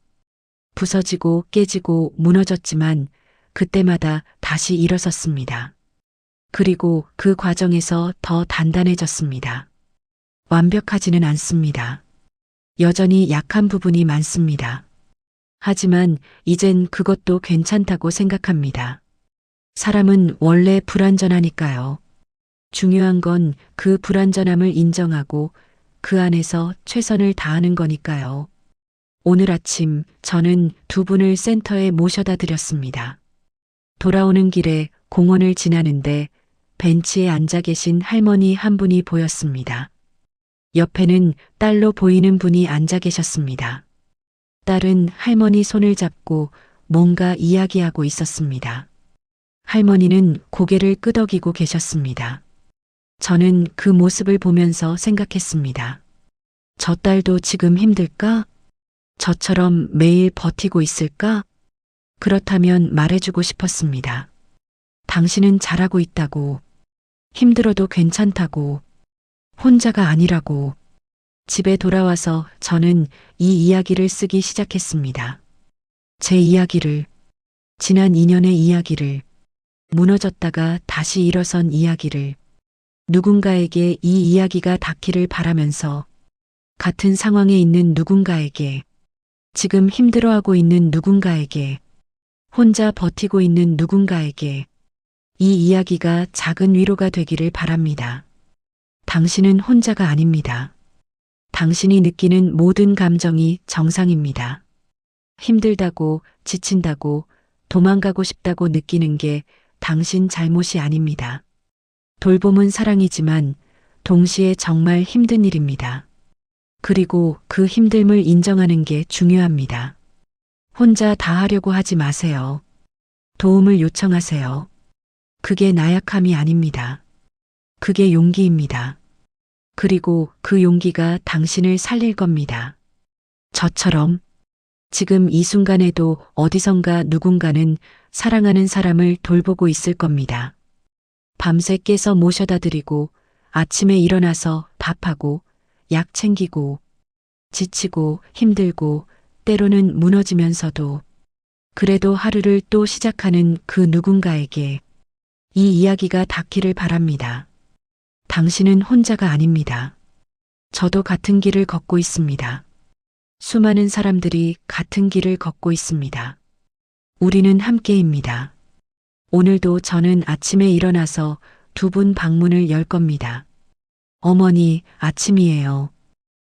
부서지고 깨지고 무너졌지만 그때마다 다시 일어섰습니다. 그리고 그 과정에서 더 단단해졌습니다. 완벽하지는 않습니다. 여전히 약한 부분이 많습니다. 하지만 이젠 그것도 괜찮다고 생각합니다. 사람은 원래 불완전하니까요. 중요한 건 그 불완전함을 인정하고 그 안에서 최선을 다하는 거니까요. 오늘 아침 저는 두 분을 센터에 모셔다 드렸습니다. 돌아오는 길에 공원을 지나는데 벤치에 앉아 계신 할머니 한 분이 보였습니다. 옆에는 딸로 보이는 분이 앉아 계셨습니다. 딸은 할머니 손을 잡고 뭔가 이야기하고 있었습니다. 할머니는 고개를 끄덕이고 계셨습니다. 저는 그 모습을 보면서 생각했습니다. 저 딸도 지금 힘들까? 저처럼 매일 버티고 있을까? 그렇다면 말해주고 싶었습니다. 당신은 잘하고 있다고. 힘들어도 괜찮다고. 혼자가 아니라고. 집에 돌아와서 저는 이 이야기를 쓰기 시작했습니다. 제 이야기를, 지난 2년의 이야기를, 무너졌다가 다시 일어선 이야기를, 누군가에게 이 이야기가 닿기를 바라면서 같은 상황에 있는 누군가에게, 지금 힘들어하고 있는 누군가에게, 혼자 버티고 있는 누군가에게 이 이야기가 작은 위로가 되기를 바랍니다. 당신은 혼자가 아닙니다. 당신이 느끼는 모든 감정이 정상입니다. 힘들다고, 지친다고, 도망가고 싶다고 느끼는 게 당신 잘못이 아닙니다. 돌봄은 사랑이지만 동시에 정말 힘든 일입니다. 그리고 그 힘듦을 인정하는 게 중요합니다. 혼자 다 하려고 하지 마세요. 도움을 요청하세요. 그게 나약함이 아닙니다. 그게 용기입니다. 그리고 그 용기가 당신을 살릴 겁니다. 저처럼 지금 이 순간에도 어디선가 누군가는 사랑하는 사람을 돌보고 있을 겁니다. 밤새 깨서 모셔다 드리고 아침에 일어나서 밥하고 약 챙기고 지치고 힘들고 때로는 무너지면서도 그래도 하루를 또 시작하는 그 누군가에게 이 이야기가 닿기를 바랍니다. 당신은 혼자가 아닙니다. 저도 같은 길을 걷고 있습니다. 수많은 사람들이 같은 길을 걷고 있습니다. 우리는 함께입니다. 오늘도 저는 아침에 일어나서 두 분 방문을 열 겁니다. 어머니, 아침이에요.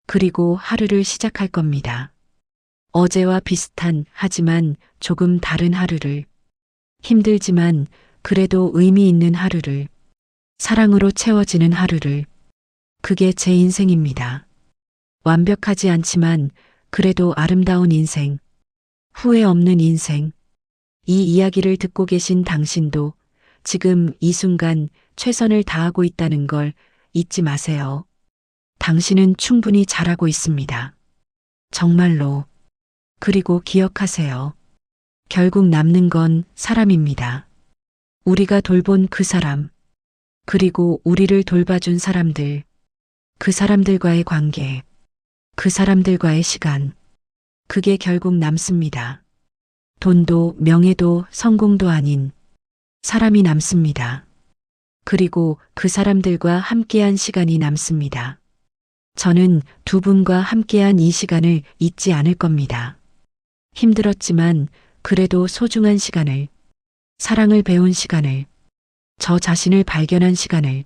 그리고 하루를 시작할 겁니다. 어제와 비슷한 하지만 조금 다른 하루를, 힘들지만 그래도 의미 있는 하루를, 사랑으로 채워지는 하루를, 그게 제 인생입니다. 완벽하지 않지만 그래도 아름다운 인생, 후회 없는 인생. 이 이야기를 듣고 계신 당신도 지금 이 순간 최선을 다하고 있다는 걸 잊지 마세요. 당신은 충분히 잘하고 있습니다. 정말로. 그리고 기억하세요. 결국 남는 건 사람입니다. 우리가 돌본 그 사람, 그리고 우리를 돌봐준 사람들, 그 사람들과의 관계, 그 사람들과의 시간, 그게 결국 남습니다. 돈도 명예도 성공도 아닌 사람이 남습니다. 그리고 그 사람들과 함께한 시간이 남습니다. 저는 두 분과 함께한 이 시간을 잊지 않을 겁니다. 힘들었지만 그래도 소중한 시간을, 사랑을 배운 시간을, 저 자신을 발견한 시간을,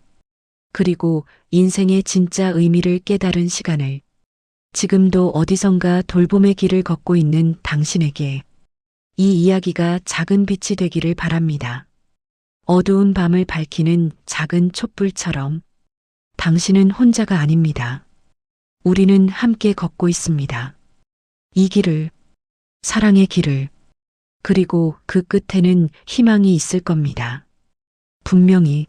그리고 인생의 진짜 의미를 깨달은 시간을, 지금도 어디선가 돌봄의 길을 걷고 있는 당신에게 이 이야기가 작은 빛이 되기를 바랍니다. 어두운 밤을 밝히는 작은 촛불처럼 당신은 혼자가 아닙니다. 우리는 함께 걷고 있습니다. 이 길을, 사랑의 길을, 그리고 그 끝에는 희망이 있을 겁니다. 분명히.